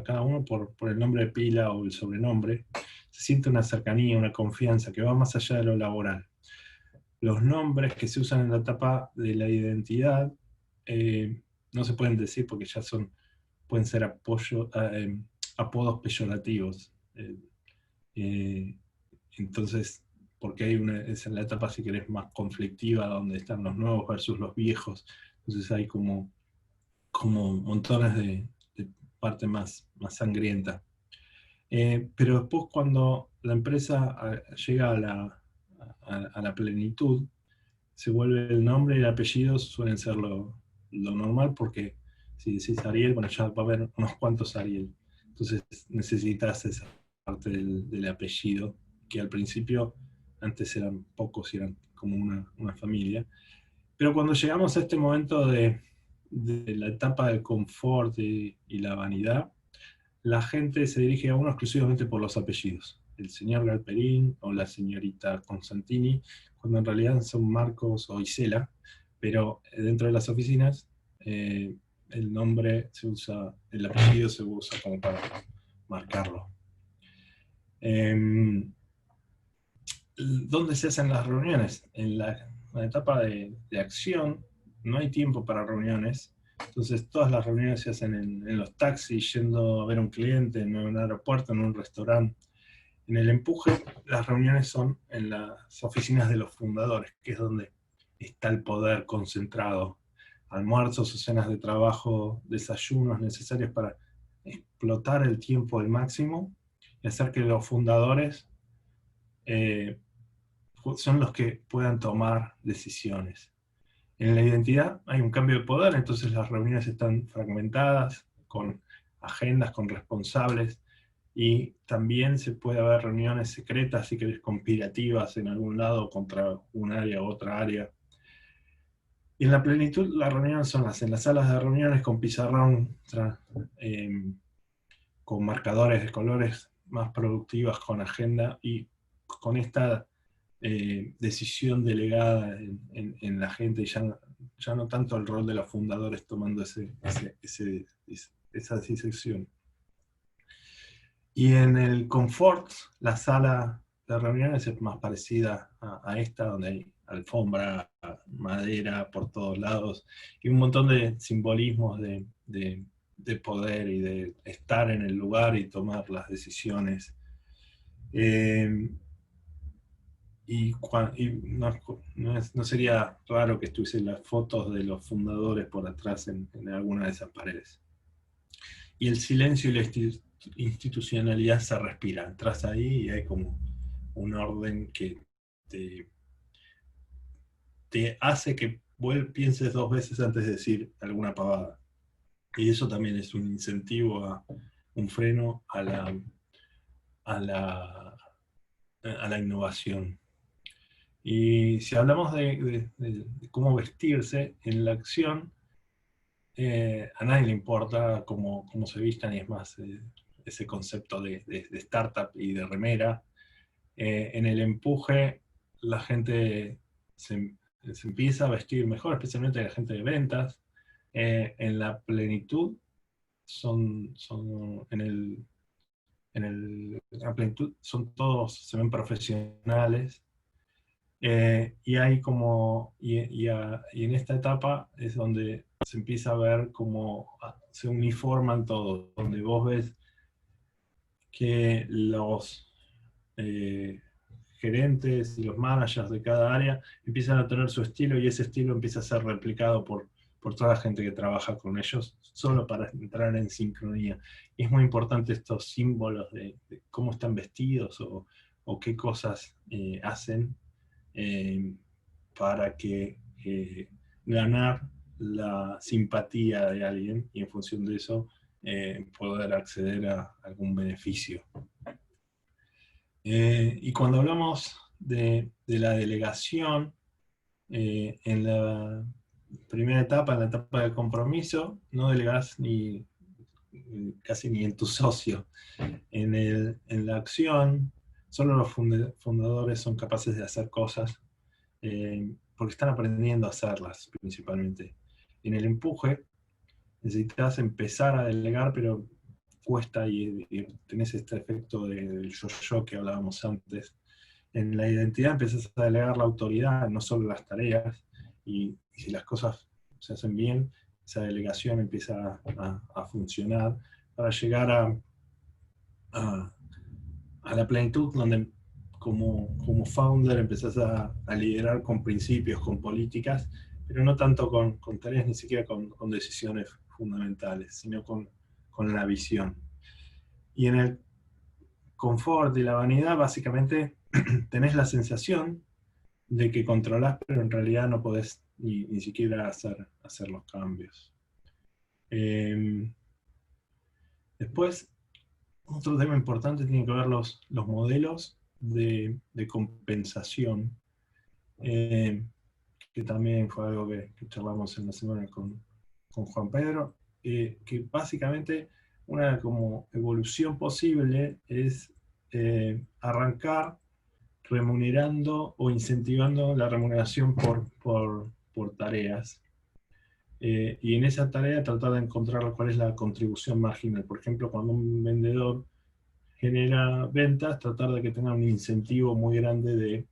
cada uno por el nombre de pila o el sobrenombre. Se siente una cercanía, una confianza que va más allá de lo laboral. Los nombres que se usan en la etapa de la identidad no se pueden decir porque ya pueden ser apodos peyorativos. Entonces, porque es en la etapa, si querés, más conflictiva, donde están los nuevos versus los viejos. Entonces hay como montones de parte más sangrienta. Pero después, cuando la empresa llega a la plenitud, se vuelve el nombre y el apellido suelen ser lo normal, porque si decís Ariel, bueno, ya va a haber unos cuantos Ariel. Entonces necesitas esa parte del apellido, que al principio, antes eran pocos y eran como una familia. Pero cuando llegamos a este momento de la etapa del confort y la vanidad, la gente se dirige a uno exclusivamente por los apellidos. El señor Galperín o la señorita Constantini, cuando en realidad son Marcos o Isela, pero dentro de las oficinas el nombre se usa, el apellido se usa como para marcarlo. ¿Dónde se hacen las reuniones? En la etapa de acción no hay tiempo para reuniones, entonces todas las reuniones se hacen en los taxis, yendo a ver a un cliente, en un aeropuerto, en un restaurante. En el empuje, las reuniones son en las oficinas de los fundadores, que es donde está el poder concentrado. Almuerzos o cenas de trabajo, desayunos necesarios para explotar el tiempo al máximo y hacer que los fundadores son los que puedan tomar decisiones. En la identidad hay un cambio de poder, entonces las reuniones están fragmentadas, con agendas, con responsables, y también se puede haber reuniones secretas, si querés, conspirativas en algún lado contra un área u otra área. Y en la plenitud, las reuniones son en las salas de reuniones con pizarrón, con marcadores de colores más productivas, con agenda, y con esta decisión delegada en la gente, y ya no tanto el rol de los fundadores tomando esa decisión. Y en el confort, la sala de reuniones es más parecida a esta, donde hay alfombra, madera por todos lados, y un montón de simbolismos de de poder y de estar en el lugar y tomar las decisiones. Y no sería raro que estuviesen las fotos de los fundadores por atrás en alguna de esas paredes. Y el silencio y la institucionalidad se respiran. Entras ahí y hay como un orden que te hace que pienses 2 veces antes de decir alguna pavada. Y eso también es un incentivo, un freno a la innovación. Y si hablamos de cómo vestirse en la acción, a nadie le importa cómo se vistan, y es más, ese concepto de startup y de remera. En el empuje, la gente se empieza a vestir mejor, especialmente la gente de ventas. En la plenitud, la plenitud son todos, se ven profesionales. Y en esta etapa es donde se empieza a ver cómo se uniforman todos, donde vos ves que los gerentes y los managers de cada área empiezan a tener su estilo, y ese estilo empieza a ser replicado por toda la gente que trabaja con ellos, solo para entrar en sincronía. Y es muy importante estos símbolos de cómo están vestidos o qué cosas hacen, para que ganar la simpatía de alguien, y en función de eso poder acceder a algún beneficio. Y cuando hablamos de la delegación, en la primera etapa, en la etapa de compromiso, no delegás casi ni en tu socio. En la acción, solo los fundadores son capaces de hacer cosas, porque están aprendiendo a hacerlas principalmente. En el empuje, necesitas empezar a delegar, pero cuesta, y tenés este efecto del yo-yo que hablábamos antes. En la identidad empiezas a delegar la autoridad, no solo las tareas, y si las cosas se hacen bien, esa delegación empieza a funcionar para llegar a la plenitud, donde como founder empezás a liderar con principios, con políticas, pero no tanto con tareas, ni siquiera con decisiones fundamentales, sino con la visión. Y en el confort y la vanidad, básicamente, tenés la sensación de que controlás, pero en realidad no podés ni siquiera hacer los cambios. Después, otro tema importante tiene que ver los modelos de compensación, que también fue algo que charlamos en la semana con Juan Pedro, que básicamente una como evolución posible es arrancar remunerando o incentivando la remuneración por tareas. Y en esa tarea tratar de encontrar cuál es la contribución marginal. Por ejemplo, cuando un vendedor genera ventas, tratar de que tenga un incentivo muy grande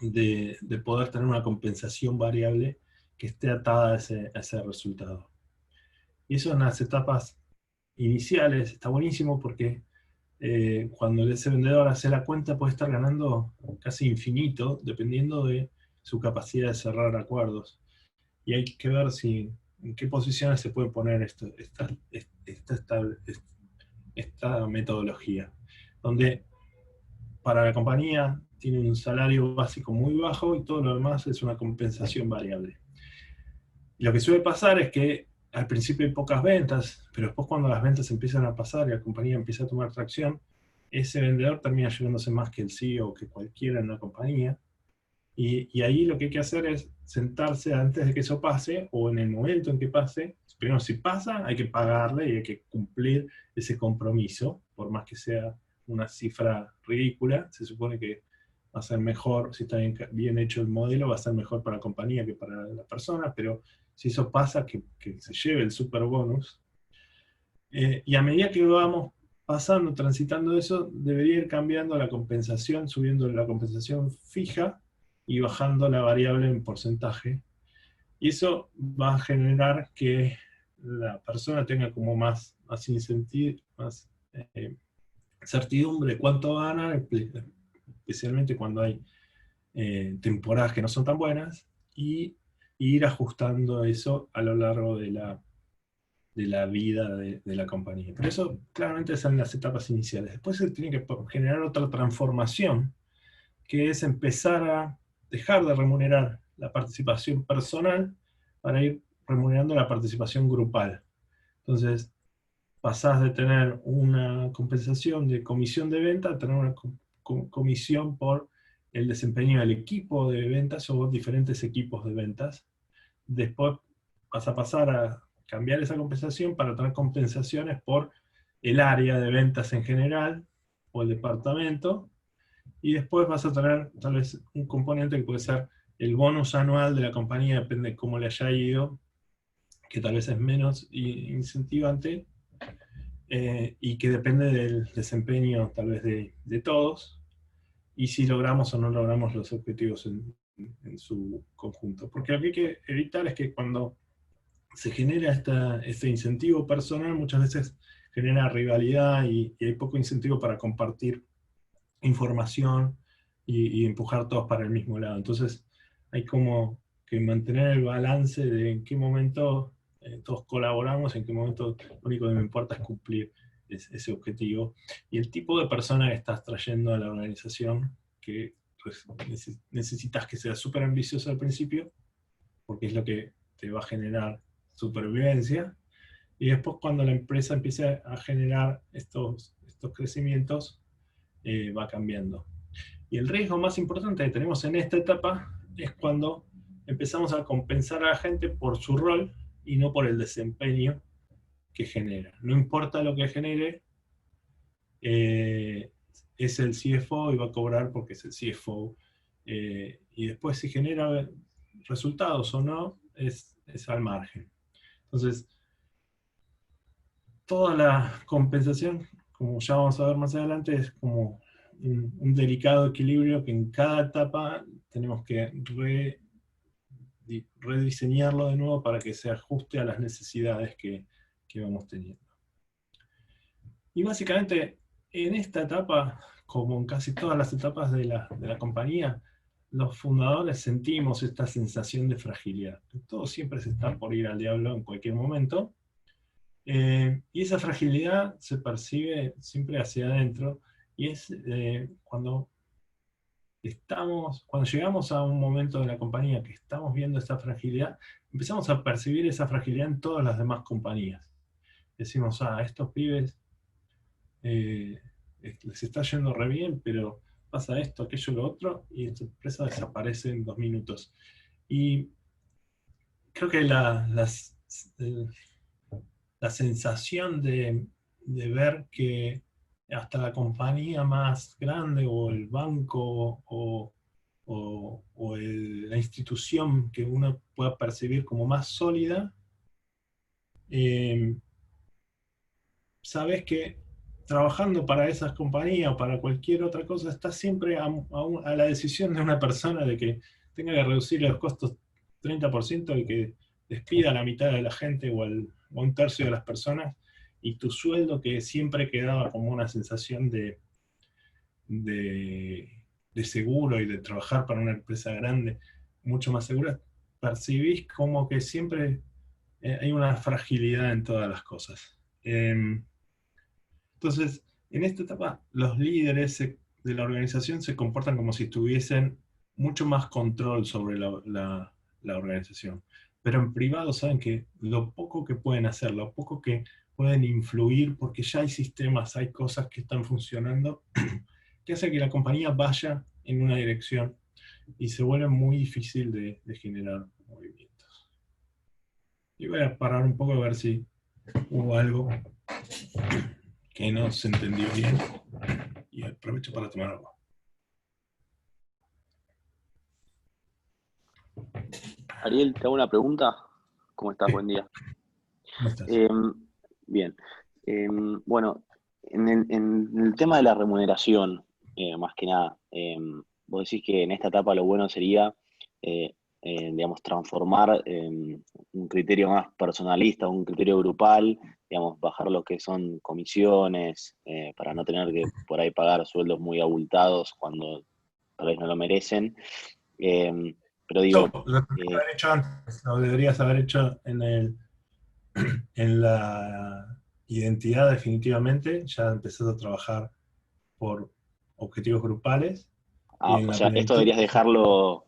de poder tener una compensación variable que esté atada a ese resultado. Y eso en las etapas iniciales está buenísimo, porque cuando ese vendedor hace la cuenta puede estar ganando casi infinito, dependiendo de su capacidad de cerrar acuerdos. Y hay que ver en qué posiciones se puede poner esta metodología, donde para la compañía tiene un salario básico muy bajo y todo lo demás es una compensación variable. Y lo que suele pasar es que al principio hay pocas ventas, pero después, cuando las ventas empiezan a pasar y la compañía empieza a tomar tracción, ese vendedor termina llevándose más que el CEO o que cualquiera en la compañía. Y ahí lo que hay que hacer es sentarse antes de que eso pase, o en el momento en que pase. Primero, si pasa, hay que pagarle y hay que cumplir ese compromiso, por más que sea una cifra ridícula. Se supone que va a ser mejor, si está bien hecho el modelo, va a ser mejor para la compañía que para la persona, pero si eso pasa, que se lleve el super bonus. Y a medida que vamos pasando, transitando eso, debería ir cambiando la compensación, subiendo la compensación fija y bajando la variable en porcentaje. Y eso va a generar que la persona tenga como más certidumbre de cuánto gana, especialmente cuando hay temporadas que no son tan buenas, y ir ajustando eso a lo largo de la vida de la compañía. Pero eso claramente es en las etapas iniciales. Después se tiene que generar otra transformación, que es empezar a dejar de remunerar la participación personal para ir remunerando la participación grupal. Entonces, pasás de tener una compensación de comisión de venta a tener una comisión por el desempeño del equipo de ventas o diferentes equipos de ventas. Después vas a pasar a cambiar esa compensación para tener compensaciones por el área de ventas en general o el departamento, y después vas a tener tal vez un componente que puede ser el bonus anual de la compañía, depende de cómo le haya ido, que tal vez es menos incentivante, y que depende del desempeño tal vez de todos, y si logramos o no logramos los objetivos en su conjunto. Porque lo que hay que evitar es que cuando se genera este incentivo personal, muchas veces genera rivalidad y hay poco incentivo para compartir información y empujar todos para el mismo lado. Entonces hay como que mantener el balance de en qué momento todos colaboramos, en qué momento lo único que me importa es cumplir ese objetivo. Y el tipo de persona que estás trayendo a la organización, que pues, necesitas que sea súper ambicioso al principio, porque es lo que te va a generar supervivencia, y después cuando la empresa empiece a generar estos crecimientos, va cambiando. Y el riesgo más importante que tenemos en esta etapa es cuando empezamos a compensar a la gente por su rol y no por el desempeño que genera. No importa lo que genere, es el CFO y va a cobrar porque es el CFO. Y después si genera resultados o no, es al margen. Entonces, toda la compensación, como ya vamos a ver más adelante, es como un delicado equilibrio que en cada etapa tenemos que rediseñarlo de nuevo para que se ajuste a las necesidades que vamos teniendo. Y básicamente, en esta etapa, como en casi todas las etapas de la compañía, los fundadores sentimos esta sensación de fragilidad. Todo siempre se está por ir al diablo en cualquier momento. Y esa fragilidad se percibe siempre hacia adentro, y es cuando llegamos a un momento de la compañía que estamos viendo esa fragilidad, empezamos a percibir esa fragilidad en todas las demás compañías. Decimos, estos pibes les está yendo re bien, pero pasa esto, aquello, lo otro, y esta empresa desaparece en 2 minutos. Y creo que la sensación de ver que hasta la compañía más grande o el banco o la institución que uno pueda percibir como más sólida, sabes que trabajando para esas compañías o para cualquier otra cosa, está siempre a la decisión de una persona de que tenga que reducir los costos 30% y que despida a la mitad de la gente o a un tercio de las personas, y tu sueldo, que siempre quedaba como una sensación de seguro y de trabajar para una empresa grande, mucho más segura, percibís como que siempre hay una fragilidad en todas las cosas. Entonces, en esta etapa, los líderes de la organización se comportan como si tuviesen mucho más control sobre la organización. Pero en privado saben que lo poco que pueden hacer, lo poco que pueden influir, porque ya hay sistemas, hay cosas que están funcionando, que hace que la compañía vaya en una dirección y se vuelve muy difícil de generar movimientos. Y voy a parar un poco a ver si hubo algo que no se entendió bien, y aprovecho para tomar agua. Ariel, te hago una pregunta. ¿Cómo estás? Buen día. ¿Cómo estás? Bien. Bueno, en el tema de la remuneración, más que nada, vos decís que en esta etapa lo bueno sería digamos, transformar un criterio más personalista, un criterio grupal, digamos, bajar lo que son comisiones, para no tener que por ahí pagar sueldos muy abultados cuando tal vez no lo merecen. Pero digo, Lo tendrías que haber hecho antes, lo deberías haber hecho en la identidad definitivamente, ya empezás a trabajar por objetivos grupales, y en o la sea, esto plenitud. deberías dejarlo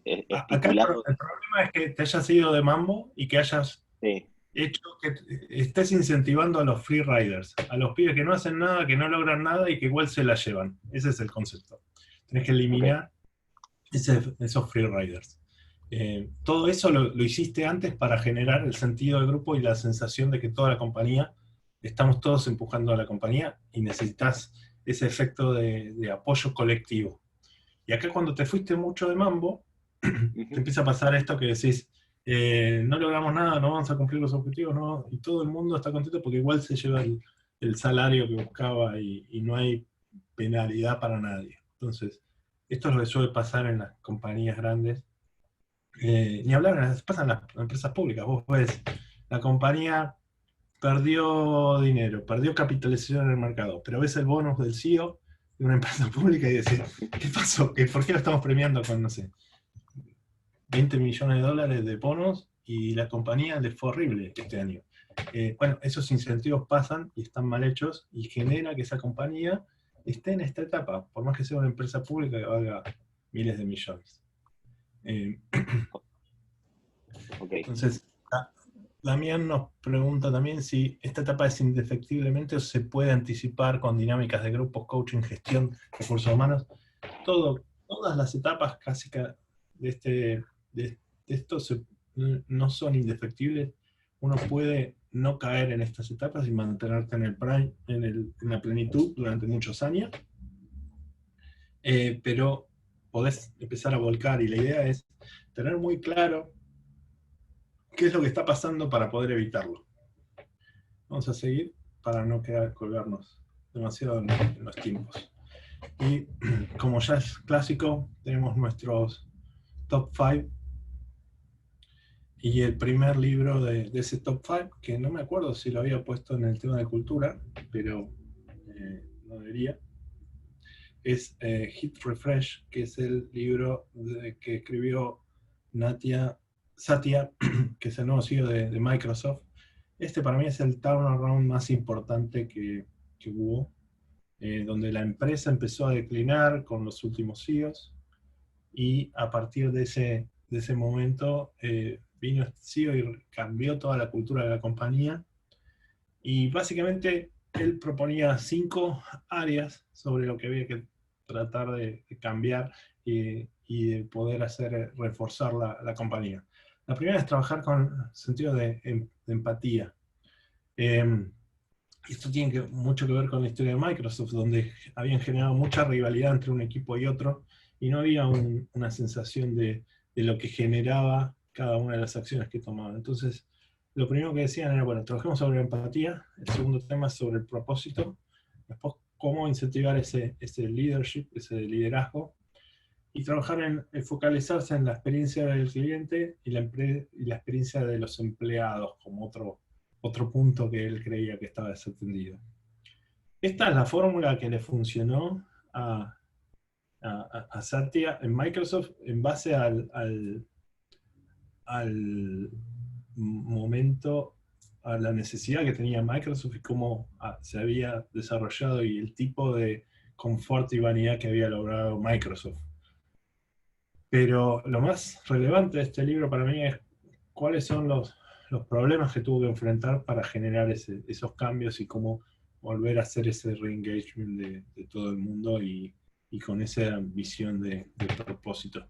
Acá el estipulado. problema es que te hayas ido de mambo y que hayas Sí, hecho que estés incentivando a los free riders, a los pibes que no hacen nada, que no logran nada y que igual se la llevan. Ese es el concepto. Tenés que eliminar esos free riders. Todo eso lo hiciste antes para generar el sentido de grupo y la sensación de que toda la compañía, estamos todos empujando a la compañía y necesitas ese efecto de apoyo colectivo. Y acá cuando te fuiste mucho de mambo, te empieza a pasar esto que decís, no logramos nada, no vamos a cumplir los objetivos, no, y todo el mundo está contento porque igual se lleva el salario que buscaba y no hay penalidad para nadie. Entonces, esto es lo que suele pasar en las compañías grandes. Ni hablar, pasa en las empresas públicas. Vos ves, la compañía perdió dinero, perdió capitalización en el mercado, pero ves el bonus del CEO de una empresa pública y decís, ¿qué pasó? ¿Por qué lo estamos premiando con, no sé, 20 millones de dólares de bonos y la compañía le fue horrible este año? Bueno, esos incentivos pasan y están mal hechos y genera que esa compañía esté en esta etapa, por más que sea una empresa pública que valga miles de millones. Entonces, Damián nos pregunta también si esta etapa es indefectiblemente o se puede anticipar con dinámicas de grupos, coaching, gestión, recursos humanos. Todas las etapas casi de esto no son indefectibles. Uno puede no caer en estas etapas y mantenerte en el prime, en la plenitud durante muchos años, pero podés empezar a volcar y la idea es tener muy claro qué es lo que está pasando para poder evitarlo. Vamos a seguir para no colgarnos demasiado en los tiempos. Y como ya es clásico, tenemos nuestros top 5. Y el primer libro de ese top 5, que no me acuerdo si lo había puesto en el tema de cultura, pero no debería, es Hit Refresh, que es el libro que escribió Satya, que es el nuevo CEO de Microsoft. Este para mí es el turnaround más importante que hubo, donde la empresa empezó a declinar con los últimos CEOs, y a partir de ese momento vino este CEO y cambió toda la cultura de la compañía, y básicamente él proponía 5 áreas sobre lo que había que tratar de cambiar y de poder reforzar la compañía. La primera es trabajar con sentido de empatía. Esto tiene mucho que ver con la historia de Microsoft, donde habían generado mucha rivalidad entre un equipo y otro, y no había una sensación de lo que generaba cada una de las acciones que tomaban. Entonces, lo primero que decían era, bueno, trabajemos sobre la empatía. El segundo tema es sobre el propósito. Después, cómo incentivar ese leadership, ese liderazgo, y trabajar en focalizarse en la experiencia del cliente y la experiencia de los empleados como otro punto que él creía que estaba desatendido. Esta es la fórmula que le funcionó a Satya en Microsoft en base al momento, a la necesidad que tenía Microsoft y cómo se había desarrollado y el tipo de confort y vanidad que había logrado Microsoft. Pero lo más relevante de este libro para mí es cuáles son los problemas que tuvo que enfrentar para generar esos cambios y cómo volver a hacer ese re-engagement de todo el mundo y con esa visión de propósito.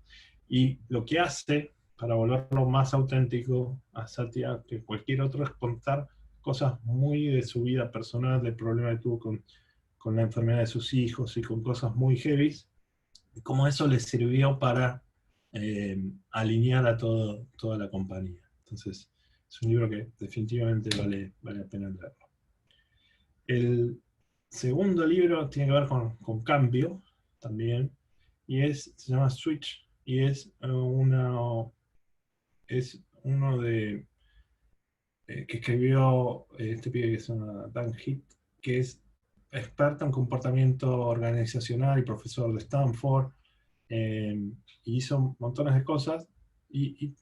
Y lo que hace para volverlo más auténtico a Satya que cualquier otro es contar cosas muy de su vida personal, del problema que tuvo con la enfermedad de sus hijos y con cosas muy heavies, y cómo eso le sirvió para alinear a toda la compañía. Entonces, es un libro que definitivamente vale la pena leerlo. El segundo libro tiene que ver con cambio también, y se llama Switch, y es uno de que escribió este pibe que se llama Dan Heath, que es experto en comportamiento organizacional y profesor de Stanford, y hizo montones de cosas, y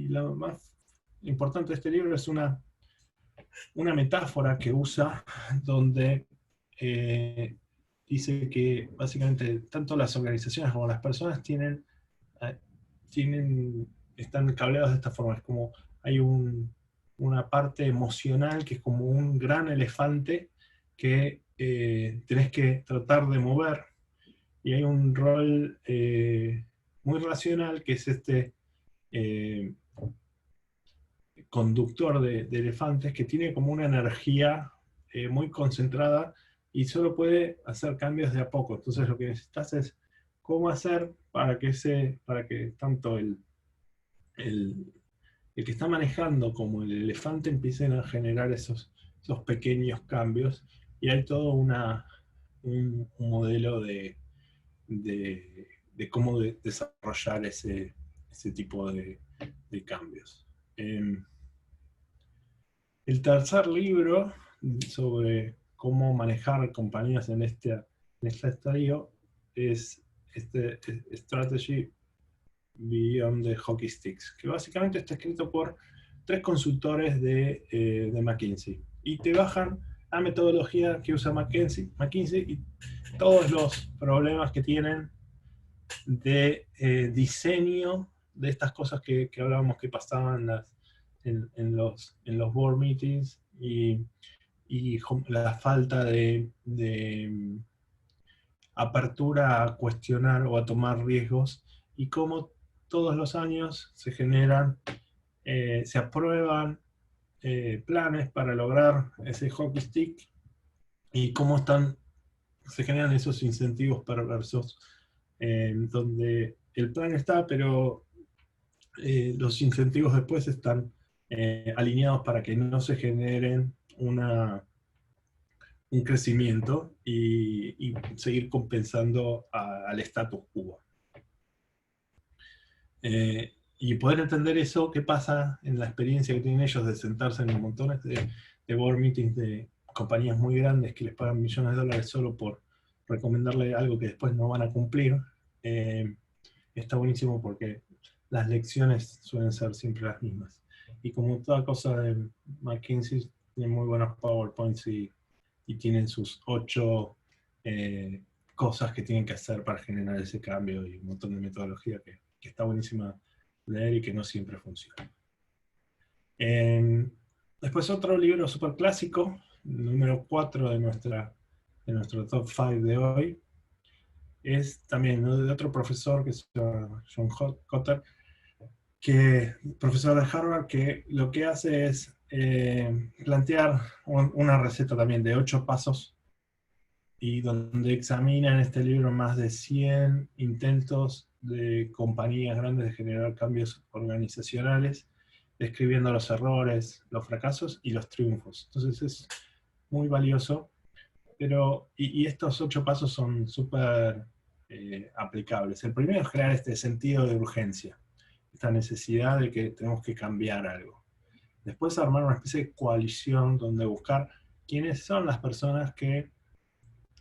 lo más importante de este libro es una metáfora que usa donde dice que básicamente tanto las organizaciones como las personas están cableados de esta forma. Es como hay una parte emocional que es como un gran elefante que tenés que tratar de mover, y hay un rol muy racional que es este conductor de elefantes que tiene como una energía muy concentrada y solo puede hacer cambios de a poco. Entonces lo que necesitas es cómo hacer para que tanto el que está manejando como el elefante empiecen a generar esos pequeños cambios, y hay todo un modelo de cómo desarrollar ese tipo de cambios. El tercer libro sobre cómo manejar compañías en este estadio es Strategy Beyond the Hockey Sticks, que básicamente está escrito por 3 consultores de McKinsey, y te bajan la metodología que usa McKinsey y todos los problemas que tienen de diseño de estas cosas que hablábamos que pasaban en los board meetings, y la falta de apertura a cuestionar o a tomar riesgos, y cómo todos los años se aprueban planes para lograr ese hockey stick, y cómo se generan esos incentivos perversos, donde el plan está, pero los incentivos después están alineados para que no se generen un crecimiento y seguir compensando al status quo. Y poder entender eso, qué pasa en la experiencia que tienen ellos de sentarse en montones de board meetings de compañías muy grandes que les pagan millones de dólares solo por recomendarle algo que después no van a cumplir. Está buenísimo porque las lecciones suelen ser siempre las mismas. Y como toda cosa de McKinsey, tienen muy buenos PowerPoints y tienen sus 8 cosas que tienen que hacer para generar ese cambio, y un montón de metodología que está buenísima leer y que no siempre funciona. Después otro libro súper clásico, número 4 de nuestro top 5 de hoy, es también de otro profesor que se llama John Kotter, profesor de Harvard, que lo que hace es plantear una receta también de 8 pasos, y donde examina en este libro más de 100 intentos de compañías grandes de generar cambios organizacionales, describiendo los errores, los fracasos y los triunfos. Entonces es muy valioso, y estos 8 pasos son súper aplicables. El primero es crear este sentido de urgencia, esta necesidad de que tenemos que cambiar algo. Después armar una especie de coalición donde buscar quiénes son las personas que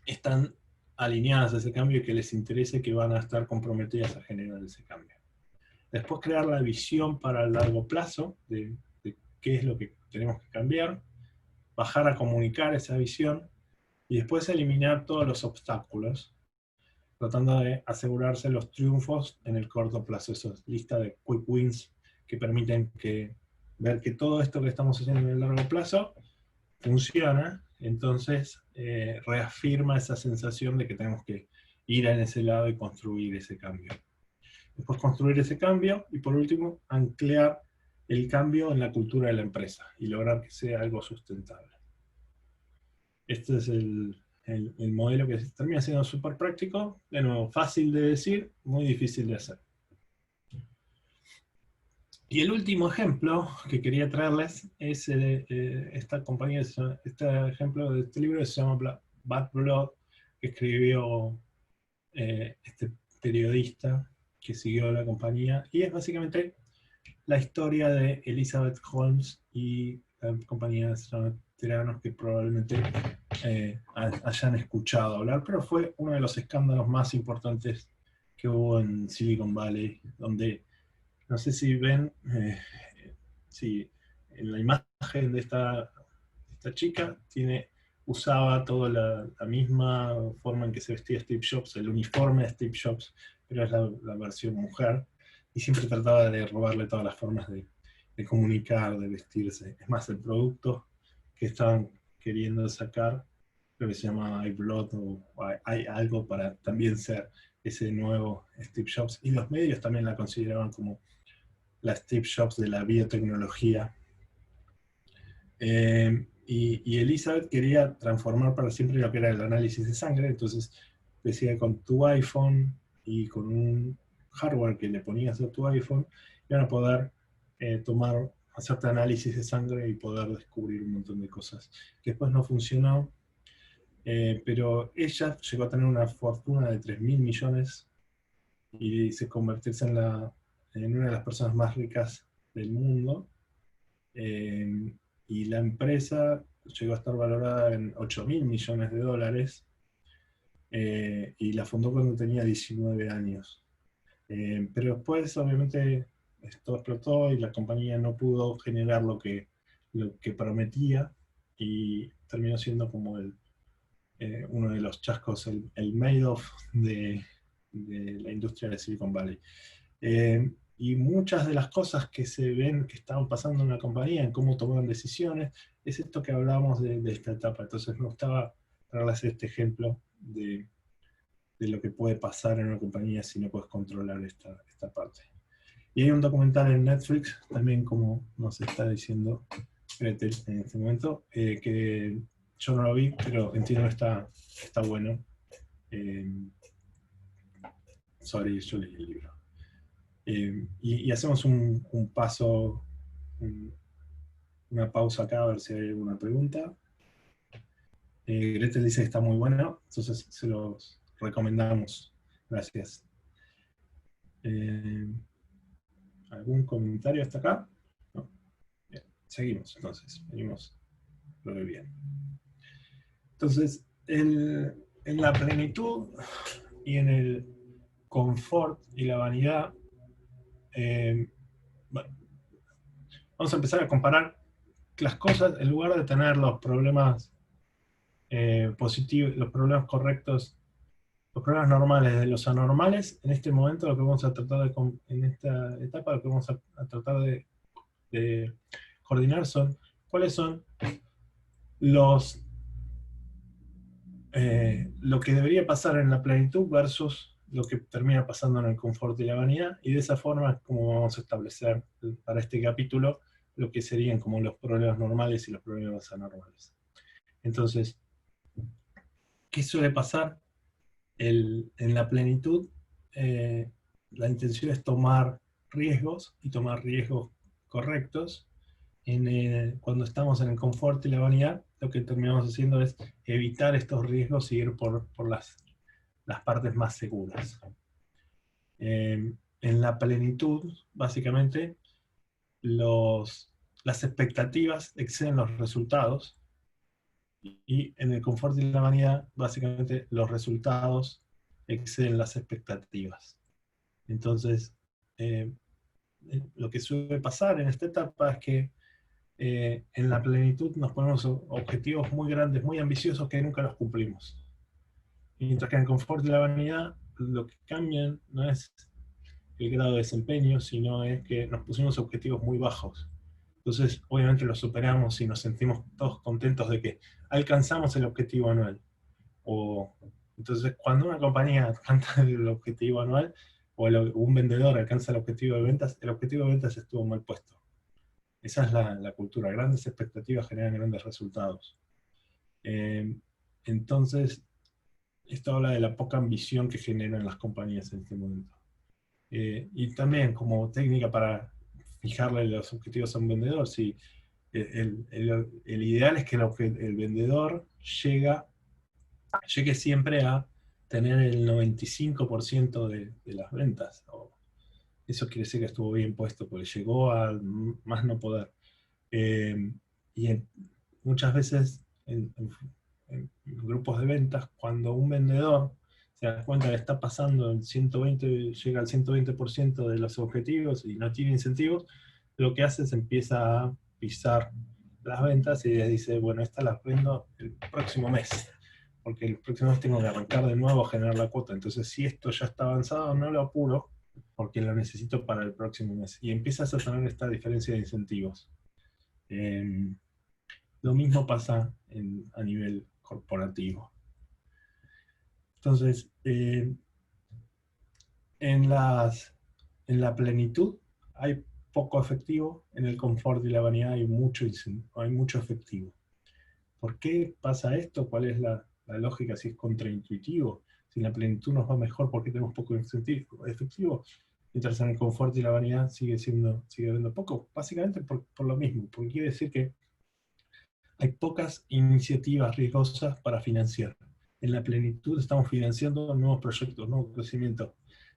están alineadas a ese cambio y que les interese, que van a estar comprometidas a generar ese cambio. Después crear la visión para el largo plazo de qué es lo que tenemos que cambiar, bajar a comunicar esa visión, y después eliminar todos los obstáculos, tratando de asegurarse los triunfos en el corto plazo, esas listas de quick wins que permiten ver que todo esto que estamos haciendo en el largo plazo funciona. Entonces reafirma esa sensación de que tenemos que ir en ese lado y construir ese cambio. Después construir ese cambio, y por último anclar el cambio en la cultura de la empresa y lograr que sea algo sustentable. Este es el modelo que termina siendo súper práctico, de nuevo fácil de decir, muy difícil de hacer. Y el último ejemplo que quería traerles es esta compañía, este ejemplo de este libro que se llama Bad Blood, que escribió este periodista que siguió la compañía, y es básicamente la historia de Elizabeth Holmes y la compañía de astronaut veteranos que probablemente hayan escuchado hablar, pero fue uno de los escándalos más importantes que hubo en Silicon Valley, donde, no sé si ven, si en la imagen de esta chica usaba toda la misma forma en que se vestía Steve Jobs, el uniforme de Steve Jobs, pero es la versión mujer, y siempre trataba de robarle todas las formas de comunicar, de vestirse. Es más, el producto que estaban queriendo sacar, creo que se llama iBlood, o hay algo para también ser ese nuevo Steve Jobs, y los medios también la consideraban como la Steve Jobs de la biotecnología. Y Elizabeth quería transformar para siempre lo que era el análisis de sangre, entonces decía que con tu iPhone y con un hardware que le ponías a tu iPhone, iban a poder hacerte análisis de sangre y poder descubrir un montón de cosas. Que después no funcionó, pero ella llegó a tener una fortuna de 3.000 millones y se convertirse en una de las personas más ricas del mundo. Y la empresa llegó a estar valorada en 8.000 millones de dólares, y la fundó cuando tenía 19 años. Pero después, obviamente, esto explotó y la compañía no pudo generar lo que prometía, y terminó siendo como uno de los chascos, el Madoff de la industria de Silicon Valley. Y muchas de las cosas que se ven que estaban pasando en la compañía, en cómo tomaban decisiones, es esto que hablábamos de esta etapa. Entonces me gustaba darles este ejemplo de lo que puede pasar en una compañía si no puedes controlar esta parte. Y hay un documental en Netflix, también como nos está diciendo Gretel en este momento, que yo no lo vi, pero entiendo que está bueno. Sorry, yo leí el libro. Y hacemos un paso, una pausa acá a ver si hay alguna pregunta. Gretel dice que está muy bueno, entonces se los recomendamos. Gracias. ¿Algún comentario hasta acá? No. Bien, seguimos entonces. Venimos lo de bien. Entonces, en la plenitud y en el confort y la vanidad, bueno, vamos a empezar a comparar las cosas en lugar de tener los problemas positivos, los problemas correctos, los problemas normales de los anormales. En este momento lo que vamos a tratar en esta etapa, lo que vamos a tratar de coordinar son cuáles son lo que debería pasar en la plenitud versus lo que termina pasando en el confort y la vanidad, y de esa forma es como vamos a establecer para este capítulo lo que serían como los problemas normales y los problemas anormales. Entonces, ¿qué suele pasar? En la plenitud, la intención es tomar riesgos, y tomar riesgos correctos. Cuando estamos en el confort y la vanidad, lo que terminamos haciendo es evitar estos riesgos y ir por las partes más seguras. En la plenitud, básicamente, las expectativas exceden los resultados, y en el confort y la vanidad, básicamente, los resultados exceden las expectativas. Entonces, lo que suele pasar en esta etapa es que en la plenitud nos ponemos objetivos muy grandes, muy ambiciosos, que nunca los cumplimos. Mientras que en el confort y la vanidad, lo que cambian no es el grado de desempeño, sino es que nos pusimos objetivos muy bajos. Entonces, obviamente los superamos y nos sentimos todos contentos de que alcanzamos el objetivo anual. Entonces, cuando una compañía alcanza el objetivo anual, o un vendedor alcanza el objetivo de ventas estuvo mal puesto. Esa es la cultura. Grandes expectativas generan grandes resultados. Entonces, esto habla de la poca ambición que generan las compañías en este momento. Y también como técnica para fijarle los objetivos a un vendedor, si el ideal es que el vendedor llegue siempre a tener el 95% de las ventas. Eso quiere decir que estuvo bien puesto, porque llegó a más no poder. Muchas veces en grupos de ventas, cuando un vendedor se da cuenta que está pasando el 120, llega al 120% de los objetivos y no tiene incentivos, lo que hace es empieza a pisar las ventas y les dice, bueno, estas las vendo el próximo mes, porque el próximo mes tengo que arrancar de nuevo a generar la cuota. Entonces, si esto ya está avanzado, no lo apuro, porque lo necesito para el próximo mes. Y empiezas a tener esta diferencia de incentivos. Lo mismo pasa a nivel corporativo. Entonces, en la plenitud hay poco efectivo, en el confort y la vanidad hay mucho efectivo. ¿Por qué pasa esto? ¿Cuál es la lógica? Si es contraintuitivo, si en la plenitud nos va mejor, ¿por qué tenemos poco efectivo? Mientras en el confort y la vanidad sigue habiendo poco, básicamente por lo mismo, porque quiere decir que hay pocas iniciativas riesgosas para financiar. En la plenitud estamos financiando nuevos proyectos, nuevo crecimiento.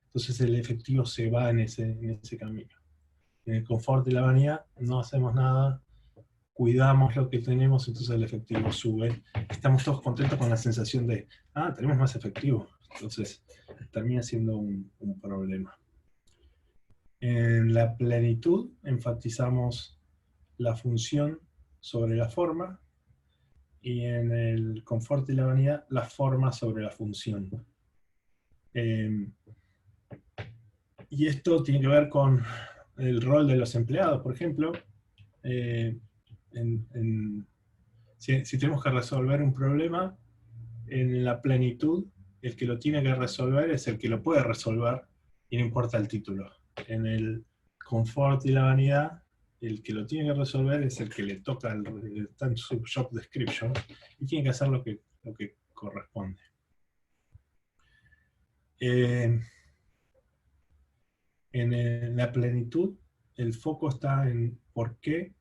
Entonces el efectivo se va en ese camino. En el confort y la vanidad no hacemos nada, cuidamos lo que tenemos, entonces el efectivo sube. Estamos todos contentos con la sensación de, tenemos más efectivo. Entonces termina siendo un problema. En la plenitud enfatizamos la función sobre la forma, y en el confort y la vanidad, la forma sobre la función. Y esto tiene que ver con el rol de los empleados, por ejemplo. Si tenemos que resolver un problema, en la plenitud, el que lo tiene que resolver es el que lo puede resolver, y no importa el título. En el confort y la vanidad, el que lo tiene que resolver es el que le toca, está en su job description, y tiene que hacer lo que corresponde. En la plenitud, el foco está en por qué,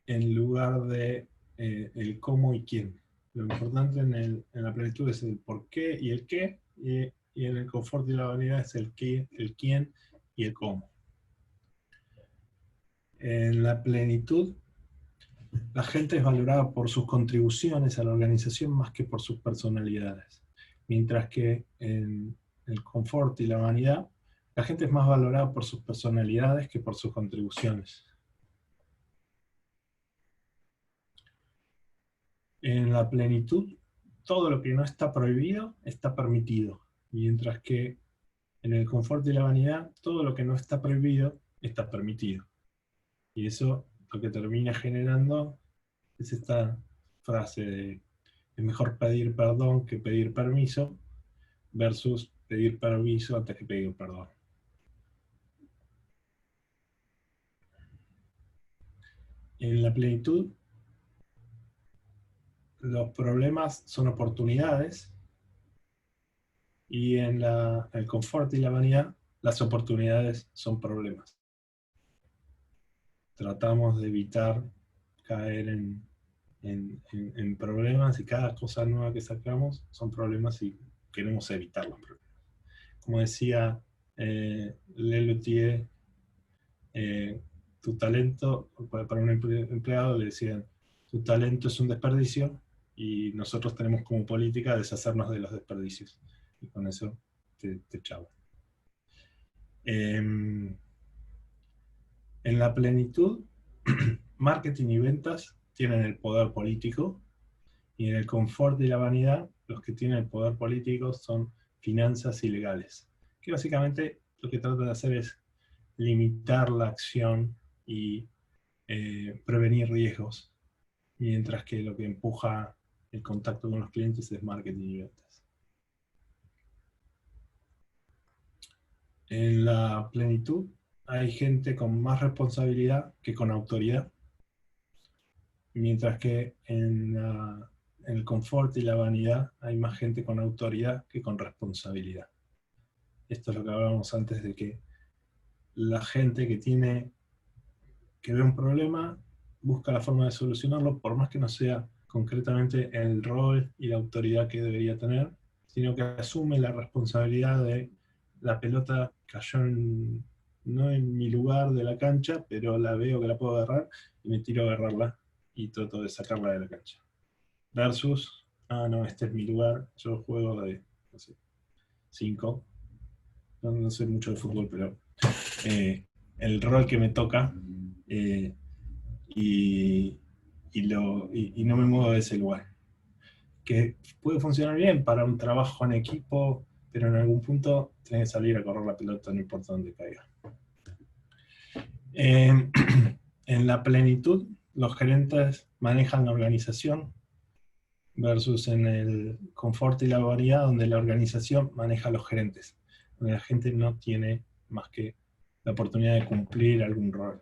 en lugar de el cómo y quién. Lo importante en la plenitud es el por qué y el qué, y en el confort y la vanidad es el qué, el quién y el cómo. En la plenitud, la gente es valorada por sus contribuciones a la organización más que por sus personalidades. Mientras que en el confort y la vanidad, la gente es más valorada por sus personalidades que por sus contribuciones. En la plenitud, todo lo que no está prohibido está permitido. Mientras que en el confort y la vanidad, todo lo que no está prohibido está permitido. Y eso lo que termina generando es esta frase de es mejor pedir perdón que pedir permiso, versus pedir permiso antes que pedir perdón. En la plenitud, los problemas son oportunidades, y en el confort y la vanidad, las oportunidades son problemas. Tratamos de evitar caer en problemas, y cada cosa nueva que sacamos son problemas y queremos evitar los problemas. Como decía Lelutier, tu talento, para un empleado le decían, tu talento es un desperdicio, y nosotros tenemos como política deshacernos de los desperdicios. Y con eso te echamos. En la plenitud, marketing y ventas tienen el poder político, y en el confort y la vanidad, los que tienen el poder político son finanzas y legales, que básicamente lo que tratan de hacer es limitar la acción y prevenir riesgos, mientras que lo que empuja el contacto con los clientes es marketing y ventas. En la plenitud hay gente con más responsabilidad que con autoridad, mientras que en el confort y la vanidad hay más gente con autoridad que con responsabilidad. Esto es lo que hablábamos antes, de que la gente que ve un problema busca la forma de solucionarlo, por más que no sea concretamente el rol y la autoridad que debería tener, sino que asume la responsabilidad de la pelota cayó no en mi lugar de la cancha, pero la veo que la puedo agarrar y me tiro a agarrarla y trato de sacarla de la cancha. Versus, no, este es mi lugar, yo juego de, no sé, 5. No sé mucho de fútbol, pero el rol que me toca y no me muevo de ese lugar. Que puede funcionar bien para un trabajo en equipo, pero en algún punto tenés que salir a correr la pelota, no importa dónde caiga. En la plenitud, los gerentes manejan la organización, versus en el confort y la variedad, donde la organización maneja a los gerentes, donde la gente no tiene más que la oportunidad de cumplir algún rol.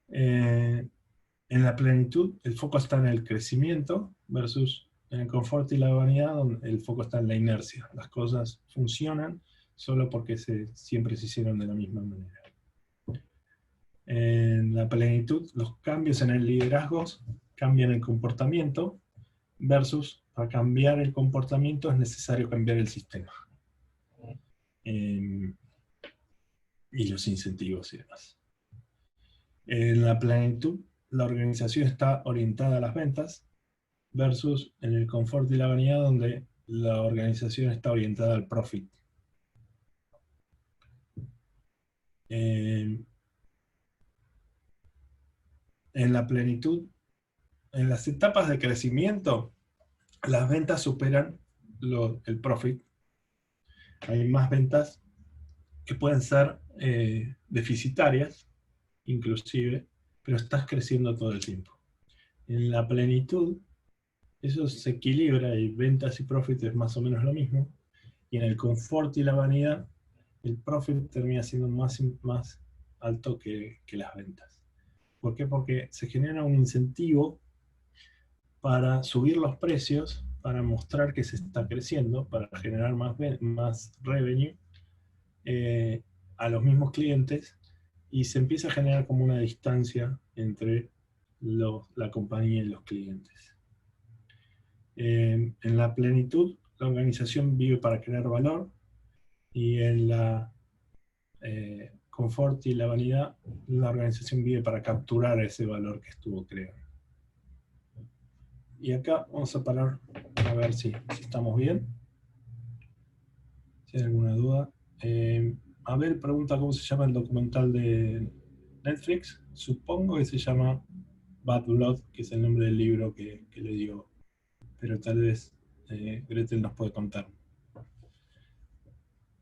En la plenitud, el foco está en el crecimiento, versus en el confort y la vanidad, donde el foco está en la inercia. Las cosas funcionan solo porque siempre se hicieron de la misma manera. En la plenitud, los cambios en el liderazgo cambian el comportamiento, versus para cambiar el comportamiento es necesario cambiar el sistema. Y los incentivos y demás. En la plenitud, la organización está orientada a las ventas, versus en el confort y la vanidad, donde la organización está orientada al profit. En la plenitud, en las etapas de crecimiento, las ventas superan el profit. Hay más ventas que pueden ser deficitarias, inclusive, pero estás creciendo todo el tiempo. En la plenitud, eso se equilibra y ventas y profit es más o menos lo mismo. Y en el confort y la vanidad, el profit termina siendo más alto que las ventas. ¿Por qué? Porque se genera un incentivo para subir los precios, para mostrar que se está creciendo, para generar más revenue a los mismos clientes, y se empieza a generar como una distancia entre la compañía y los clientes. En la plenitud, la organización vive para crear valor, y en la confort y la vanidad, la organización vive para capturar ese valor que estuvo creando. Y acá vamos a parar a ver si estamos bien. Si hay alguna duda. Abel pregunta cómo se llama el documental de Netflix. Supongo que se llama Bad Blood, que es el nombre del libro que le digo. Pero tal vez Gretel nos puede contar.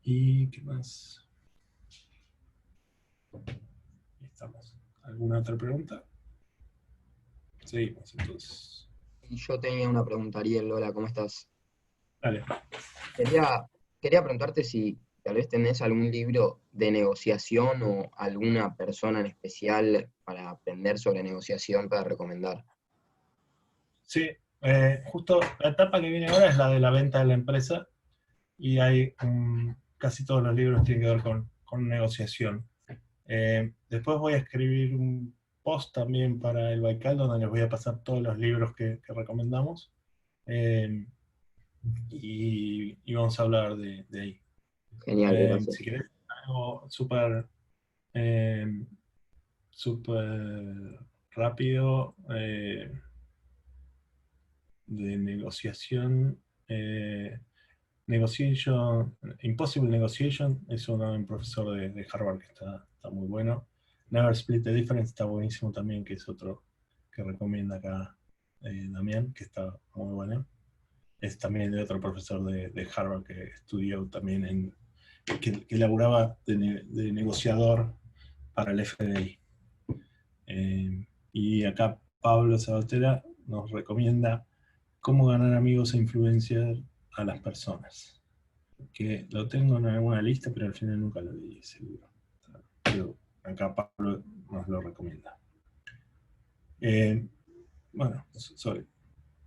¿Y qué más? Ahí estamos. ¿Alguna otra pregunta? Seguimos entonces. Yo tenía una pregunta, Ariel. Lola, ¿cómo estás? Dale. Quería preguntarte si tal vez tenés algún libro de negociación o alguna persona en especial para aprender sobre negociación para recomendar. Sí, justo la etapa que viene ahora es la de la venta de la empresa, y hay casi todos los libros tienen que ver con negociación. Después voy a escribir un post también para el Baikal, donde les voy a pasar todos los libros que recomendamos, y vamos a hablar de ahí. Genial, gracias. Si querés algo súper rápido de negociación, Impossible Negotiation es un profesor de Harvard que está muy bueno. Never Split the Difference está buenísimo también, que es otro que recomienda acá Damián, que está muy bueno. Es también de otro profesor de Harvard que estudió también que laburaba de negociador para el FBI. Y acá Pablo Sabatella nos recomienda Cómo ganar amigos e influenciar a las personas. Que lo tengo en alguna lista, pero al final nunca lo leí ese libro. Pero acá Pablo nos lo recomienda. Bueno,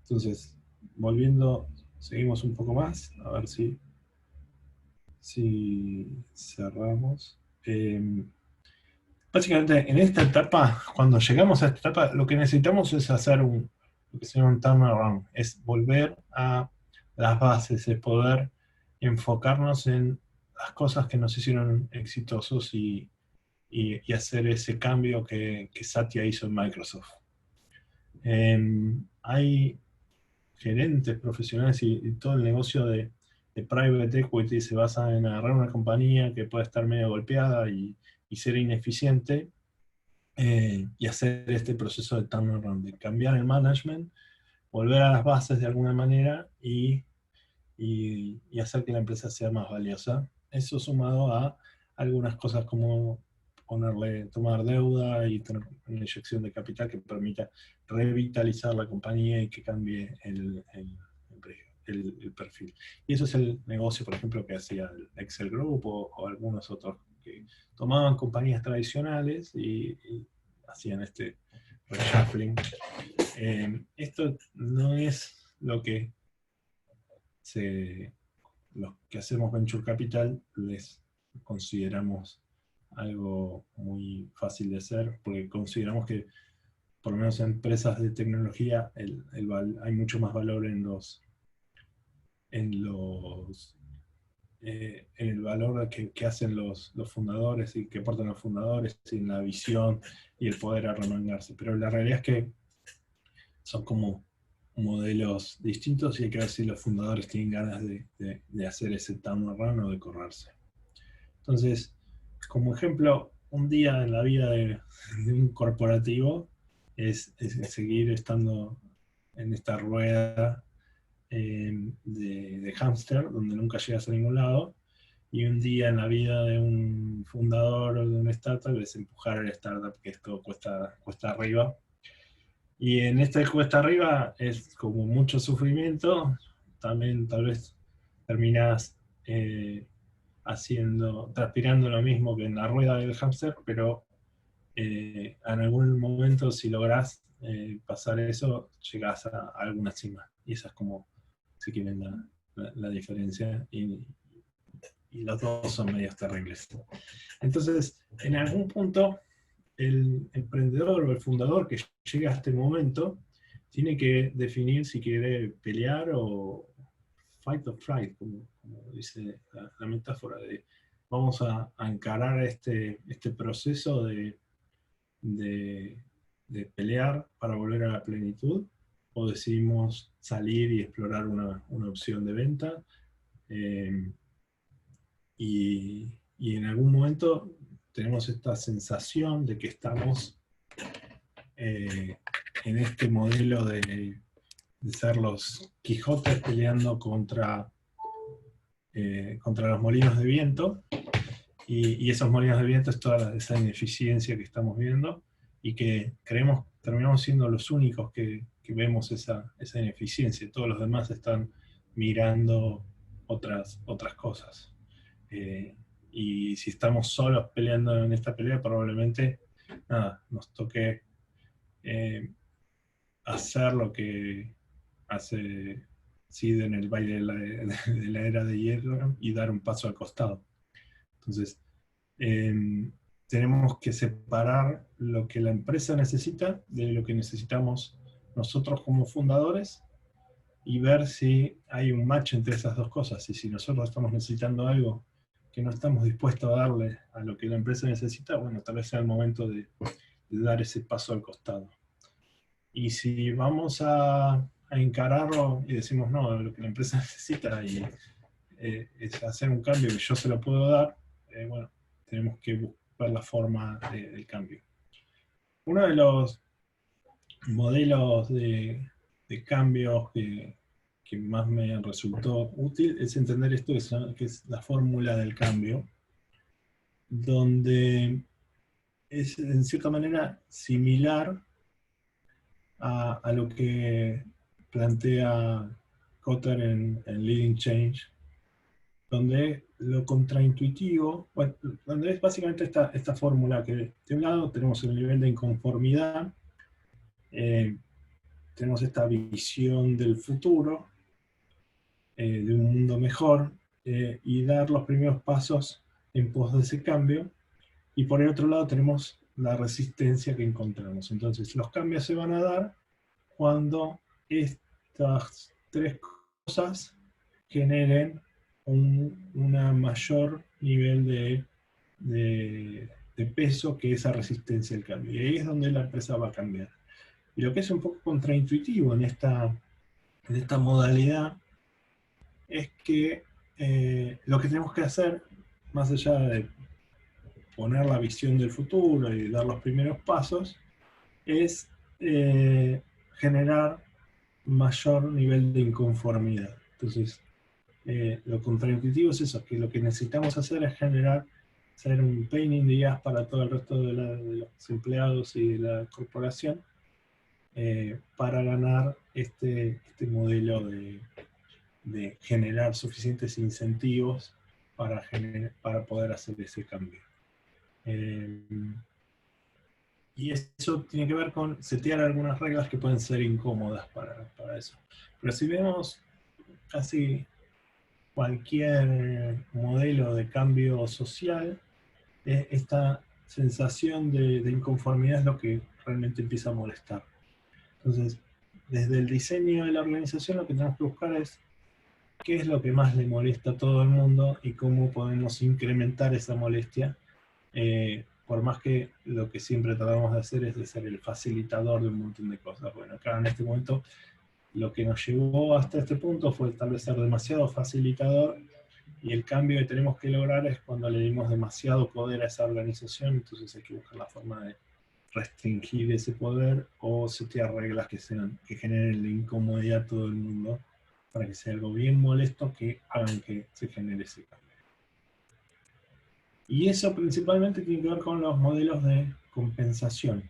entonces, volviendo, seguimos un poco más, a ver si cerramos. Básicamente, en esta etapa, cuando llegamos a esta etapa, lo que necesitamos es hacer lo que se llama un turnaround, es volver a las bases, es poder enfocarnos en las cosas que nos hicieron exitosos y hacer ese cambio que Satya hizo en Microsoft. Hay gerentes profesionales y todo el negocio de private equity se basa en agarrar una compañía que puede estar medio golpeada y ser ineficiente, y hacer este proceso de turnaround, de cambiar el management, volver a las bases de alguna manera y hacer que la empresa sea más valiosa. Eso sumado a algunas cosas como tomar deuda y tener una inyección de capital que permita revitalizar la compañía y que cambie el perfil. Y eso es el negocio, por ejemplo, que hacía el Excel Group o algunos otros que tomaban compañías tradicionales y hacían este reshuffling. Esto no es lo que los que hacemos Venture Capital les consideramos algo muy fácil de hacer, porque consideramos que, por lo menos en empresas de tecnología, hay mucho más valor en el valor que hacen los fundadores y que aportan los fundadores, en la visión y el poder arremangarse. Pero la realidad es que son como modelos distintos y hay que ver si los fundadores tienen ganas de hacer ese turnaround o de correrse. Entonces, como ejemplo, un día en la vida de un corporativo es seguir estando en esta rueda de hámster, donde nunca llegas a ningún lado, y un día en la vida de un fundador o de una startup es empujar a la startup, que esto cuesta arriba. Y en esta cuesta arriba es como mucho sufrimiento, también tal vez terminas transpirando lo mismo que en la rueda del hámster, pero en algún momento, si lográs pasar eso, llegás a alguna cima. Y esa es como, si quieren, la diferencia. Y los dos son medios terribles. Entonces, en algún punto, el emprendedor o el fundador que llega a este momento tiene que definir si quiere pelear o fight or flight, como dice la metáfora de vamos a encarar este proceso de pelear para volver a la plenitud, o decidimos salir y explorar una opción de venta, y en algún momento tenemos esta sensación de que estamos en este modelo de ser los Quijotes peleando contra los molinos de viento, y esos molinos de viento es toda esa ineficiencia que estamos viendo, y que terminamos siendo los únicos que vemos esa ineficiencia. Todos los demás están mirando otras cosas. Y si estamos solos peleando en esta pelea, probablemente nos toque hacer lo que hace Sid en el baile de la era de hierro y dar un paso al costado. Entonces, tenemos que separar lo que la empresa necesita de lo que necesitamos nosotros como fundadores y ver si hay un match entre esas dos cosas. Y si nosotros estamos necesitando algo que no estamos dispuestos a darle a lo que la empresa necesita, bueno, tal vez sea el momento de dar ese paso al costado. Y si vamos a encararlo y decimos, no, lo que la empresa necesita es hacer un cambio que yo se lo puedo dar, bueno, tenemos que buscar la forma del cambio. Uno de los modelos de cambios que más me resultó útil es entender esto que es la fórmula del cambio, donde es en cierta manera similar a lo que plantea Kotter en Leading Change, donde lo contraintuitivo, bueno, donde es básicamente esta fórmula que de un lado tenemos el nivel de inconformidad, tenemos esta visión del futuro, de un mundo mejor, y dar los primeros pasos en pos de ese cambio, y por el otro lado tenemos la resistencia que encontramos. Entonces los cambios se van a dar cuando estas tres cosas generen una mayor nivel de peso que esa resistencia al cambio. Y ahí es donde la empresa va a cambiar. Y lo que es un poco contraintuitivo en esta modalidad es que lo que tenemos que hacer, más allá de poner la visión del futuro y dar los primeros pasos, es generar mayor nivel de inconformidad. Entonces, lo contraintuitivo es eso, que lo que necesitamos hacer es ser un pain in the ass para todo el resto de los empleados y de la corporación, para ganar este modelo de generar suficientes incentivos para poder hacer ese cambio. Y eso tiene que ver con setear algunas reglas que pueden ser incómodas para eso. Pero si vemos casi cualquier modelo de cambio social, esta sensación de inconformidad es lo que realmente empieza a molestar. Entonces, desde el diseño de la organización lo que tenemos que buscar es qué es lo que más le molesta a todo el mundo y cómo podemos incrementar esa molestia, por más que lo que siempre tratamos de hacer es de ser el facilitador de un montón de cosas. Bueno, acá en este momento lo que nos llevó hasta este punto fue tal vez ser demasiado facilitador, y el cambio que tenemos que lograr es cuando le dimos demasiado poder a esa organización. Entonces hay que buscar la forma de restringir ese poder o setear reglas que generen la incomodidad a todo el mundo, para que sea algo bien molesto que hagan que se genere ese cambio. Y eso principalmente tiene que ver con los modelos de compensación.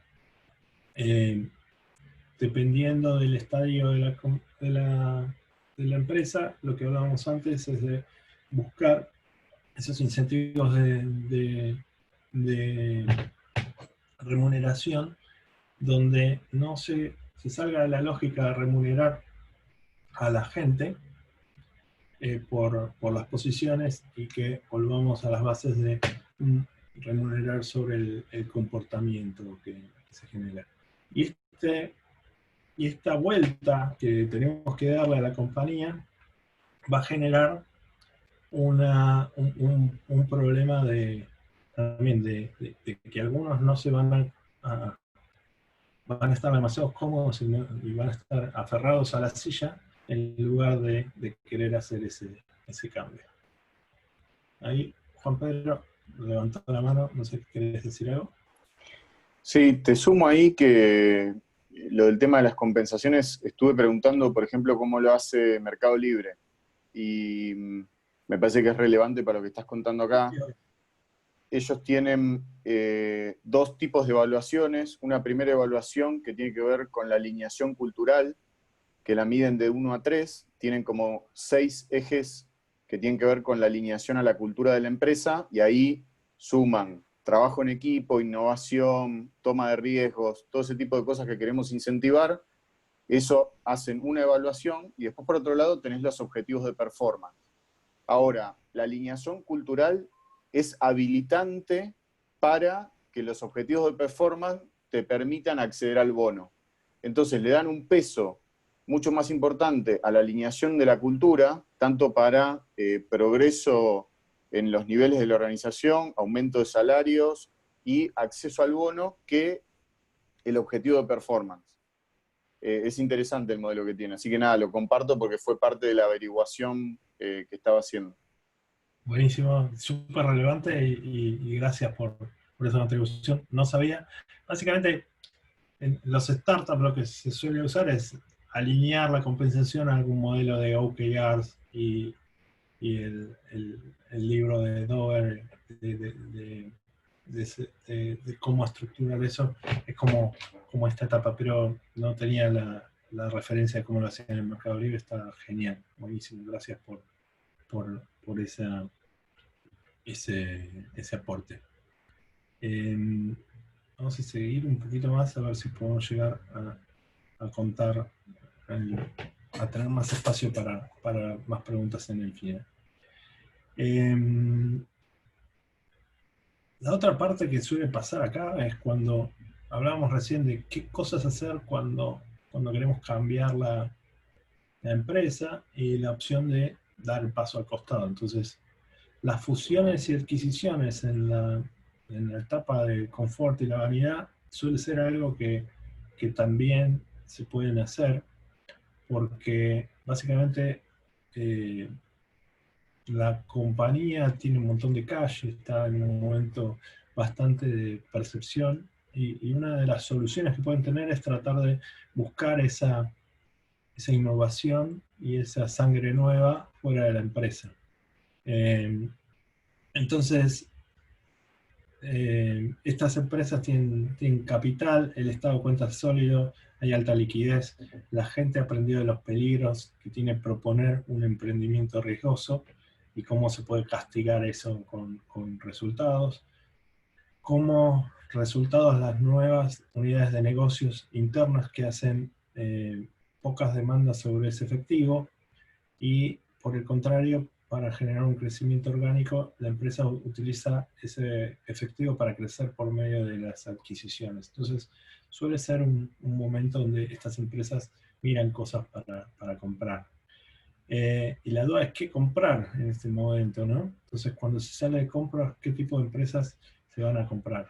Dependiendo del estadio de la empresa, lo que hablábamos antes es de buscar esos incentivos de remuneración, donde no se salga de la lógica de remunerar a la gente por las posiciones, y que volvamos a las bases de remunerar sobre el comportamiento que se genera. Y esta vuelta que tenemos que darle a la compañía va a generar un problema también de que algunos no se van a estar demasiado cómodos y van a estar aferrados a la silla en lugar de querer hacer ese cambio. Ahí Juan Pedro levantó la mano, no sé, ¿querés decir algo? Sí, te sumo ahí que lo del tema de las compensaciones, estuve preguntando, por ejemplo, cómo lo hace Mercado Libre, y me parece que es relevante para lo que estás contando acá. Ellos tienen dos tipos de evaluaciones. Una primera evaluación que tiene que ver con la alineación cultural, que la miden de 1 a 3, tienen como 6 ejes que tienen que ver con la alineación a la cultura de la empresa, y ahí suman trabajo en equipo, innovación, toma de riesgos, todo ese tipo de cosas que queremos incentivar. Eso hacen una evaluación, y después por otro lado tenés los objetivos de performance. Ahora, la alineación cultural es habilitante para que los objetivos de performance te permitan acceder al bono. Entonces le dan un peso mucho más importante a la alineación de la cultura, tanto para progreso en los niveles de la organización, aumento de salarios y acceso al bono, que el objetivo de performance. Es interesante el modelo que tiene, así que nada, lo comparto porque fue parte de la averiguación que estaba haciendo. Buenísimo, súper relevante, y gracias por esa contribución. No sabía. Básicamente, en los startups lo que se suele usar es alinear la compensación a algún modelo de OKRs, y el libro de Dover de cómo estructurar eso es como esta etapa, pero no tenía la referencia de cómo lo hacían en el Mercado Libre. Está genial, buenísimo, gracias por ese aporte. Vamos a seguir un poquito más a ver si podemos llegar a contar, a tener más espacio para más preguntas en el final. La otra parte que suele pasar acá es cuando hablábamos recién de qué cosas hacer cuando queremos cambiar la empresa, y la opción de dar el paso al costado. Entonces, las fusiones y adquisiciones en la etapa de confort y la vanidad suele ser algo que también se pueden hacer, porque básicamente la compañía tiene un montón de cash, está en un momento bastante de percepción, y una de las soluciones que pueden tener es tratar de buscar esa innovación y esa sangre nueva fuera de la empresa. Entonces, estas empresas tienen capital, el estado de cuenta es sólido, hay alta liquidez, la gente ha aprendido de los peligros que tiene proponer un emprendimiento riesgoso y cómo se puede castigar eso con resultados. Como resultados, las nuevas unidades de negocios internas que hacen pocas demandas sobre ese efectivo, y por el contrario, para generar un crecimiento orgánico, la empresa utiliza ese efectivo para crecer por medio de las adquisiciones. Entonces, suele ser un momento donde estas empresas miran cosas para comprar. Y la duda es qué comprar en este momento, ¿no? Entonces, cuando se sale de compras, ¿qué tipo de empresas se van a comprar?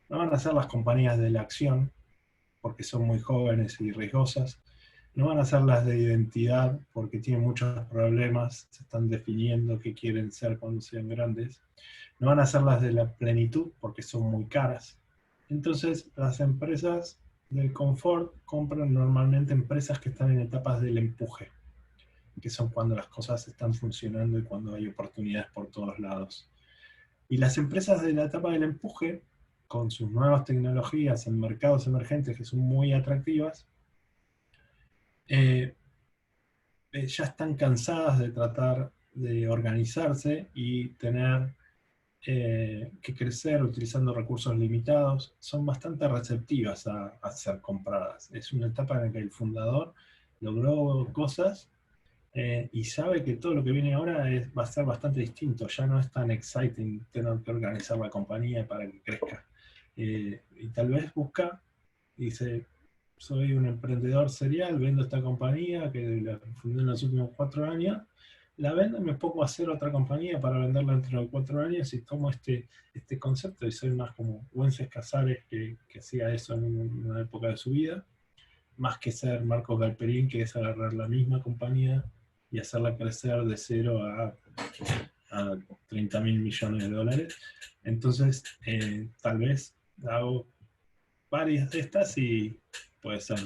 No van a ser las compañías de la acción, porque son muy jóvenes y riesgosas. No van a ser las de identidad, porque tienen muchos problemas, se están definiendo qué quieren ser cuando sean grandes. No van a ser las de la plenitud, porque son muy caras. Entonces, las empresas del confort compran normalmente empresas que están en etapas del empuje, que son cuando las cosas están funcionando y cuando hay oportunidades por todos lados. Y las empresas de la etapa del empuje, con sus nuevas tecnologías en mercados emergentes que son muy atractivas, ya están cansadas de tratar de organizarse y tener que crecer utilizando recursos limitados. Son bastante receptivas a ser compradas. Es una etapa en la que el fundador logró cosas y sabe que todo lo que viene ahora va a ser bastante distinto. Ya no es tan exciting tener que organizar la compañía para que crezca. Y tal vez busca y dice: soy un emprendedor serial, vendo esta compañía que la fundé en los últimos 4 años, la vendo y me pongo a hacer otra compañía para venderla dentro de 4 años, y tomo este concepto y soy más como Wences Casares, que hacía eso en una época de su vida, más que ser Marcos Galperín, que es agarrar la misma compañía y hacerla crecer de 0 a 30.000 millones de dólares. Entonces, tal vez hago varias de estas y puede ser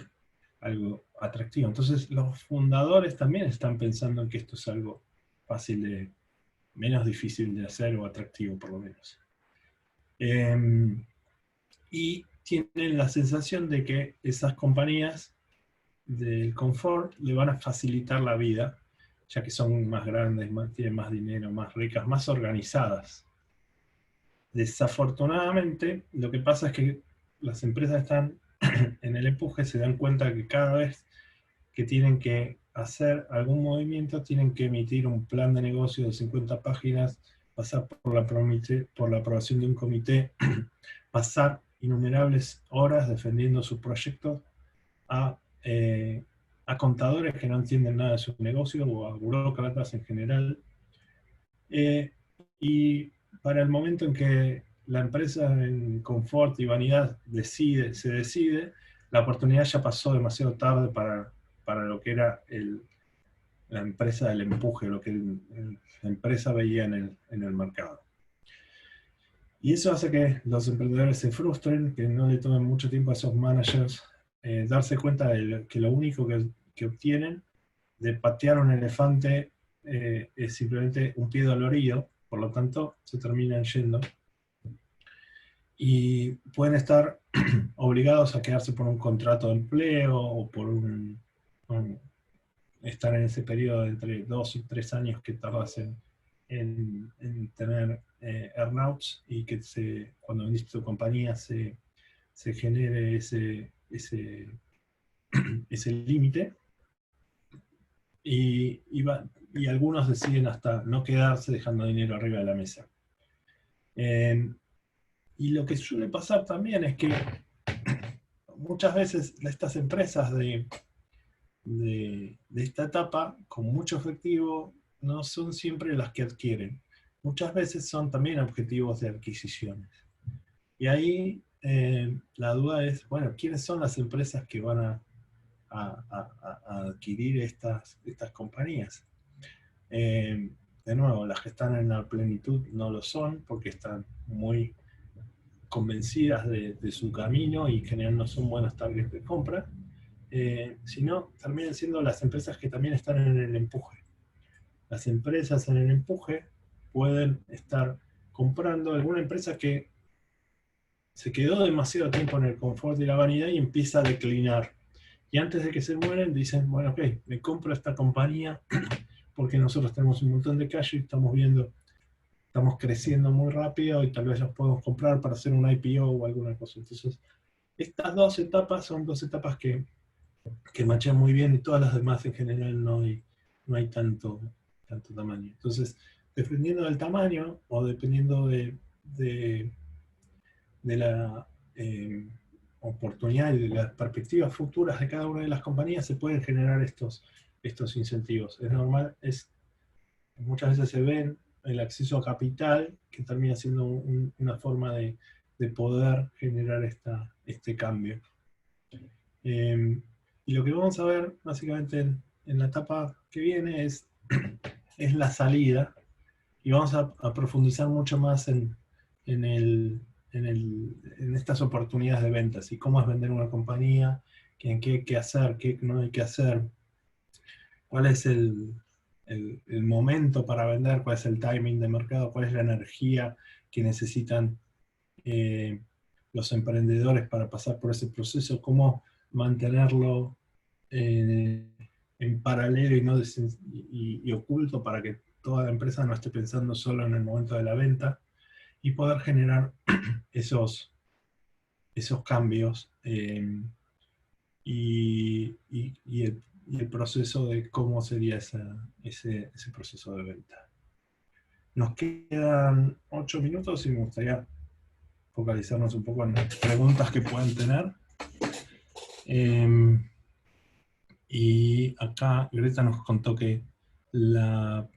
algo atractivo. Entonces, los fundadores también están pensando en que esto es algo fácil menos difícil de hacer, o atractivo por lo menos. Y tienen la sensación de que esas compañías del confort le van a facilitar la vida, ya que son más grandes, tienen más dinero, más ricas, más organizadas. Desafortunadamente, lo que pasa es que las empresas están en el empuje, se dan cuenta que cada vez que tienen que hacer algún movimiento, tienen que emitir un plan de negocio de 50 páginas, pasar por la aprobación de un comité, pasar innumerables horas defendiendo sus proyectos a contadores que no entienden nada de su negocio, o a burócratas en general. Y para el momento en que la empresa en confort y vanidad se decide, la oportunidad ya pasó demasiado tarde para lo que era la empresa del empuje, lo que la empresa veía en el mercado. Y eso hace que los emprendedores se frustren, que no le tomen mucho tiempo a esos managers darse cuenta de que lo único que obtienen de patear un elefante es simplemente un pie dolorido, por lo tanto se terminan yendo. Y pueden estar obligados a quedarse por un contrato de empleo, o por estar en ese periodo de entre 2 y 3 años que tardas en tener earnouts, y que cuando vendiste tu compañía se genere ese límite. Y algunos deciden hasta no quedarse, dejando dinero arriba de la mesa. Y lo que suele pasar también es que muchas veces estas empresas de esta etapa, con mucho efectivo, no son siempre las que adquieren. Muchas veces son también objetivos de adquisiciones. Y ahí la duda es, bueno, ¿quiénes son las empresas que van a adquirir estas compañías? De nuevo, las que están en la plenitud no lo son, porque están muy convencidas de su camino y en general no son buenos targets de compra, sino terminan siendo las empresas que también están en el empuje. Las empresas en el empuje pueden estar comprando alguna empresa que se quedó demasiado tiempo en el confort y la vanidad y empieza a declinar. Y antes de que se mueren dicen, bueno, ok, me compro esta compañía porque nosotros tenemos un montón de cash y estamos creciendo muy rápido y tal vez los podemos comprar para hacer un IPO o alguna cosa. Entonces, estas dos etapas son dos etapas que machan muy bien y todas las demás en general no hay tanto tamaño. Entonces, dependiendo del tamaño o dependiendo de la oportunidad y de las perspectivas futuras de cada una de las compañías, se pueden generar estos incentivos. Es normal, muchas veces se ven el acceso a capital, que termina siendo una forma de poder generar este cambio. Y lo que vamos a ver básicamente en la etapa que viene es la salida, y vamos a profundizar mucho más en estas oportunidades de ventas y cómo es vender una compañía, en qué hay que hacer, qué no hay que hacer, cuál es el momento para vender, cuál es el timing de mercado, cuál es la energía que necesitan los emprendedores para pasar por ese proceso, cómo mantenerlo en paralelo y oculto para que toda la empresa no esté pensando solo en el momento de la venta, y poder generar esos cambios y el proceso de cómo sería ese proceso de venta. Nos quedan 8 minutos y me gustaría focalizarnos un poco en las preguntas que puedan tener. Y acá Greta nos contó que la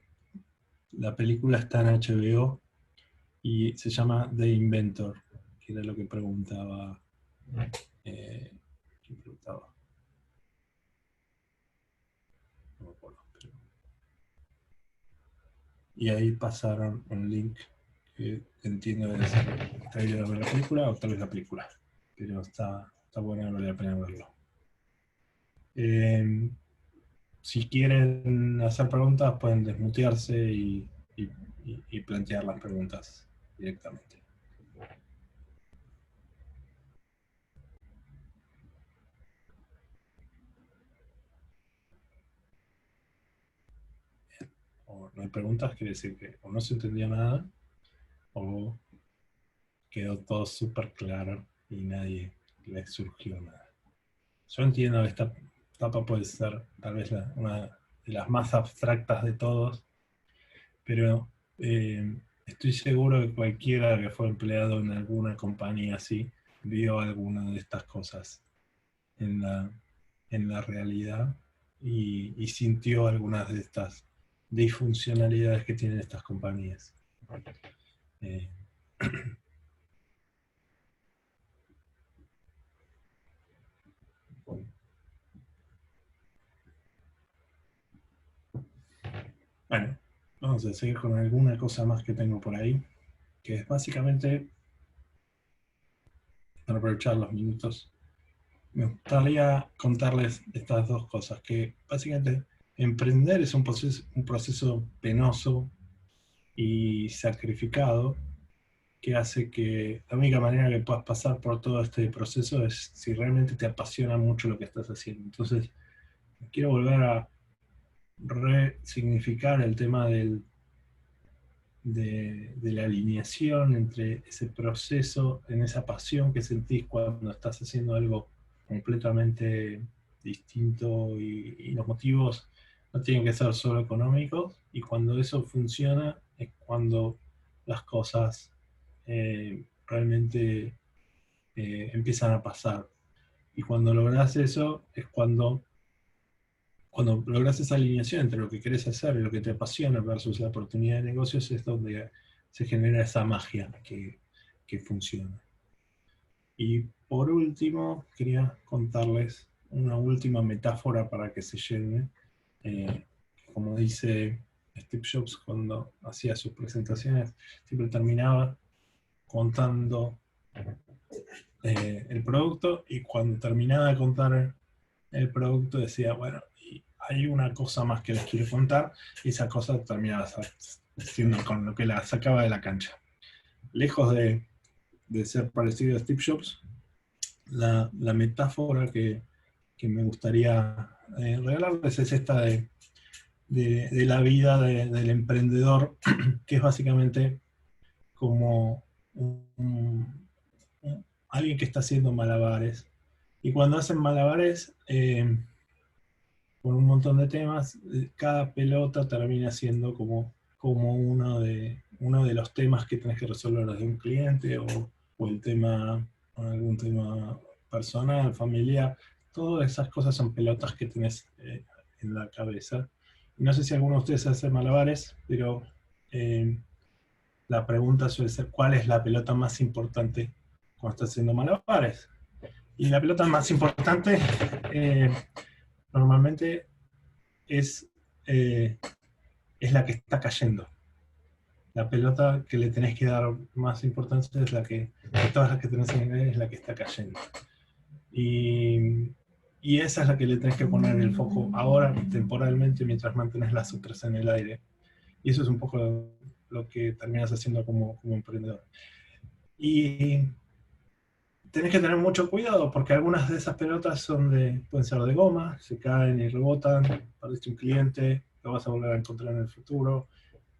película está en HBO y se llama The Inventor, que era lo que preguntaba. ¿Quién preguntaba? No me acuerdo. Y ahí pasaron un link que entiendo que es el trailer de la película o tal vez la película. Pero está bueno, vale la pena verlo. Si quieren hacer preguntas, pueden desmutearse y plantear las preguntas directamente. O no hay preguntas, quiere decir que o no se entendió nada o quedó todo súper claro y nadie le surgió nada. Yo entiendo que esta etapa puede ser tal vez una de las más abstractas de todos, pero estoy seguro que cualquiera que fue empleado en alguna compañía así vio alguna de estas cosas en la realidad y sintió algunas de estas disfuncionalidades que tienen estas compañías. Bueno, vamos a seguir con alguna cosa más que tengo por ahí, que es básicamente, para aprovechar los minutos, me gustaría contarles estas dos cosas, que básicamente emprender es un proceso penoso y sacrificado, que hace que la única manera que puedas pasar por todo este proceso es si realmente te apasiona mucho lo que estás haciendo. Entonces, quiero volver a resignificar el tema de la alineación entre ese proceso, en esa pasión que sentís cuando estás haciendo algo completamente distinto y los motivos no tienen que ser solo económicos, y cuando eso funciona es cuando las cosas realmente empiezan a pasar. Y cuando logras eso es cuando cuando logras esa alineación entre lo que querés hacer y lo que te apasiona versus la oportunidad de negocios, es donde se genera esa magia que funciona. Y por último, quería contarles una última metáfora para que se llene. Como dice Steve Jobs cuando hacía sus presentaciones, siempre terminaba contando el producto, y cuando terminaba de contar el producto decía, bueno, y hay una cosa más que les quiero contar, y esa cosa terminaba siendo con lo que la sacaba de la cancha. Lejos de ser parecido a Steve Jobs, la metáfora que me gustaría regalarles es esta de la vida del emprendedor, que es básicamente como alguien que está haciendo malabares. Y cuando hacen malabares, con un montón de temas, cada pelota termina siendo como uno de los temas que tenés que resolver desde un cliente, o el tema, algún tema personal, familiar. Todas esas cosas son pelotas que tenés en la cabeza. No sé si alguno de ustedes hace malabares, pero la pregunta suele ser, ¿cuál es la pelota más importante cuando estás haciendo malabares? Y la pelota más importante normalmente es la que está cayendo. La pelota que le tenés que dar más importancia es la que, de todas las que tenés en el aire, es la que está cayendo. Y esa es la que le tenés que poner el foco ahora, temporalmente, mientras mantenés las otras en el aire. Y eso es un poco lo que terminas haciendo como emprendedor. Y tenés que tener mucho cuidado, porque algunas de esas pelotas pueden ser de goma, se caen y rebotan, perdiste un cliente, lo vas a volver a encontrar en el futuro,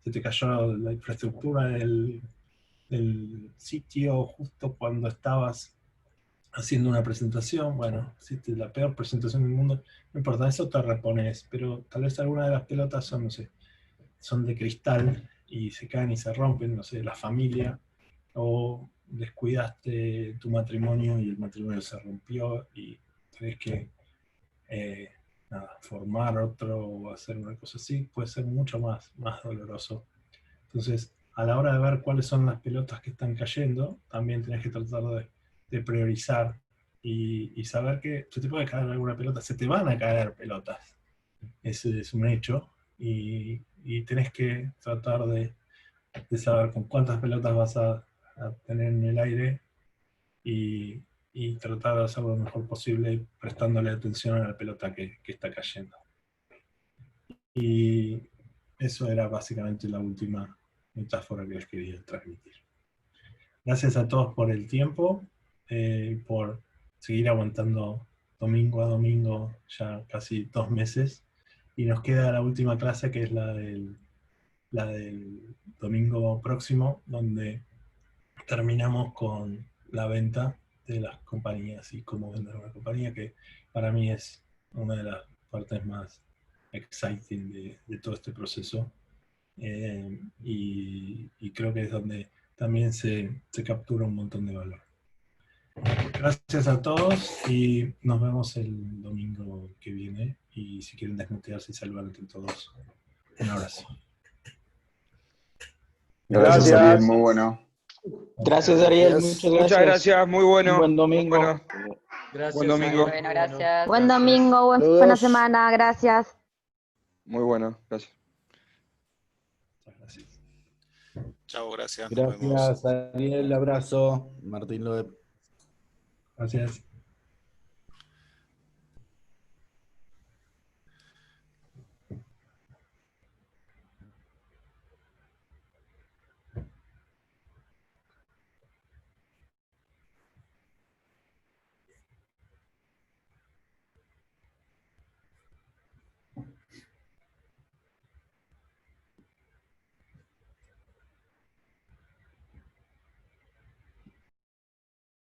se te cayó la infraestructura del sitio justo cuando estabas haciendo una presentación. Bueno, hiciste la peor presentación del mundo, no importa, eso te repones, pero tal vez algunas de las pelotas son, no sé, son de cristal y se caen y se rompen, no sé, la familia, o descuidaste tu matrimonio y el matrimonio se rompió y tenés que formar otro o hacer una cosa así, puede ser mucho más doloroso. Entonces, a la hora de ver cuáles son las pelotas que están cayendo, también tenés que tratar de priorizar y saber que se te puede caer alguna pelota, se te van a caer pelotas, ese es un hecho, y tenés que tratar de saber con cuántas pelotas vas a tener en el aire y tratar de hacerlo lo mejor posible prestándole atención a la pelota que está cayendo. Y eso era básicamente la última metáfora que les quería transmitir. Gracias a todos por el tiempo, por seguir aguantando domingo a domingo ya casi 2 meses. Y nos queda la última clase, que es la del domingo próximo, donde terminamos con la venta de las compañías y cómo vender una compañía, que para mí es una de las partes más exciting de todo este proceso. Y creo que es donde también se captura un montón de valor. Gracias a todos y nos vemos el domingo que viene. Y si quieren desmutearse y saludar entre todos, un abrazo. Gracias, Ariel, muy bueno. Gracias, Ariel, muchas gracias. Muchas gracias, muy bueno. Buen domingo. Bueno. Gracias. Buen domingo. Bueno, gracias. Buen domingo, buena semana, gracias. Muy bueno, gracias. Gracias. Chao, gracias. Nos vemos. Gracias, Ariel, abrazo. Martín Loeb. Gracias.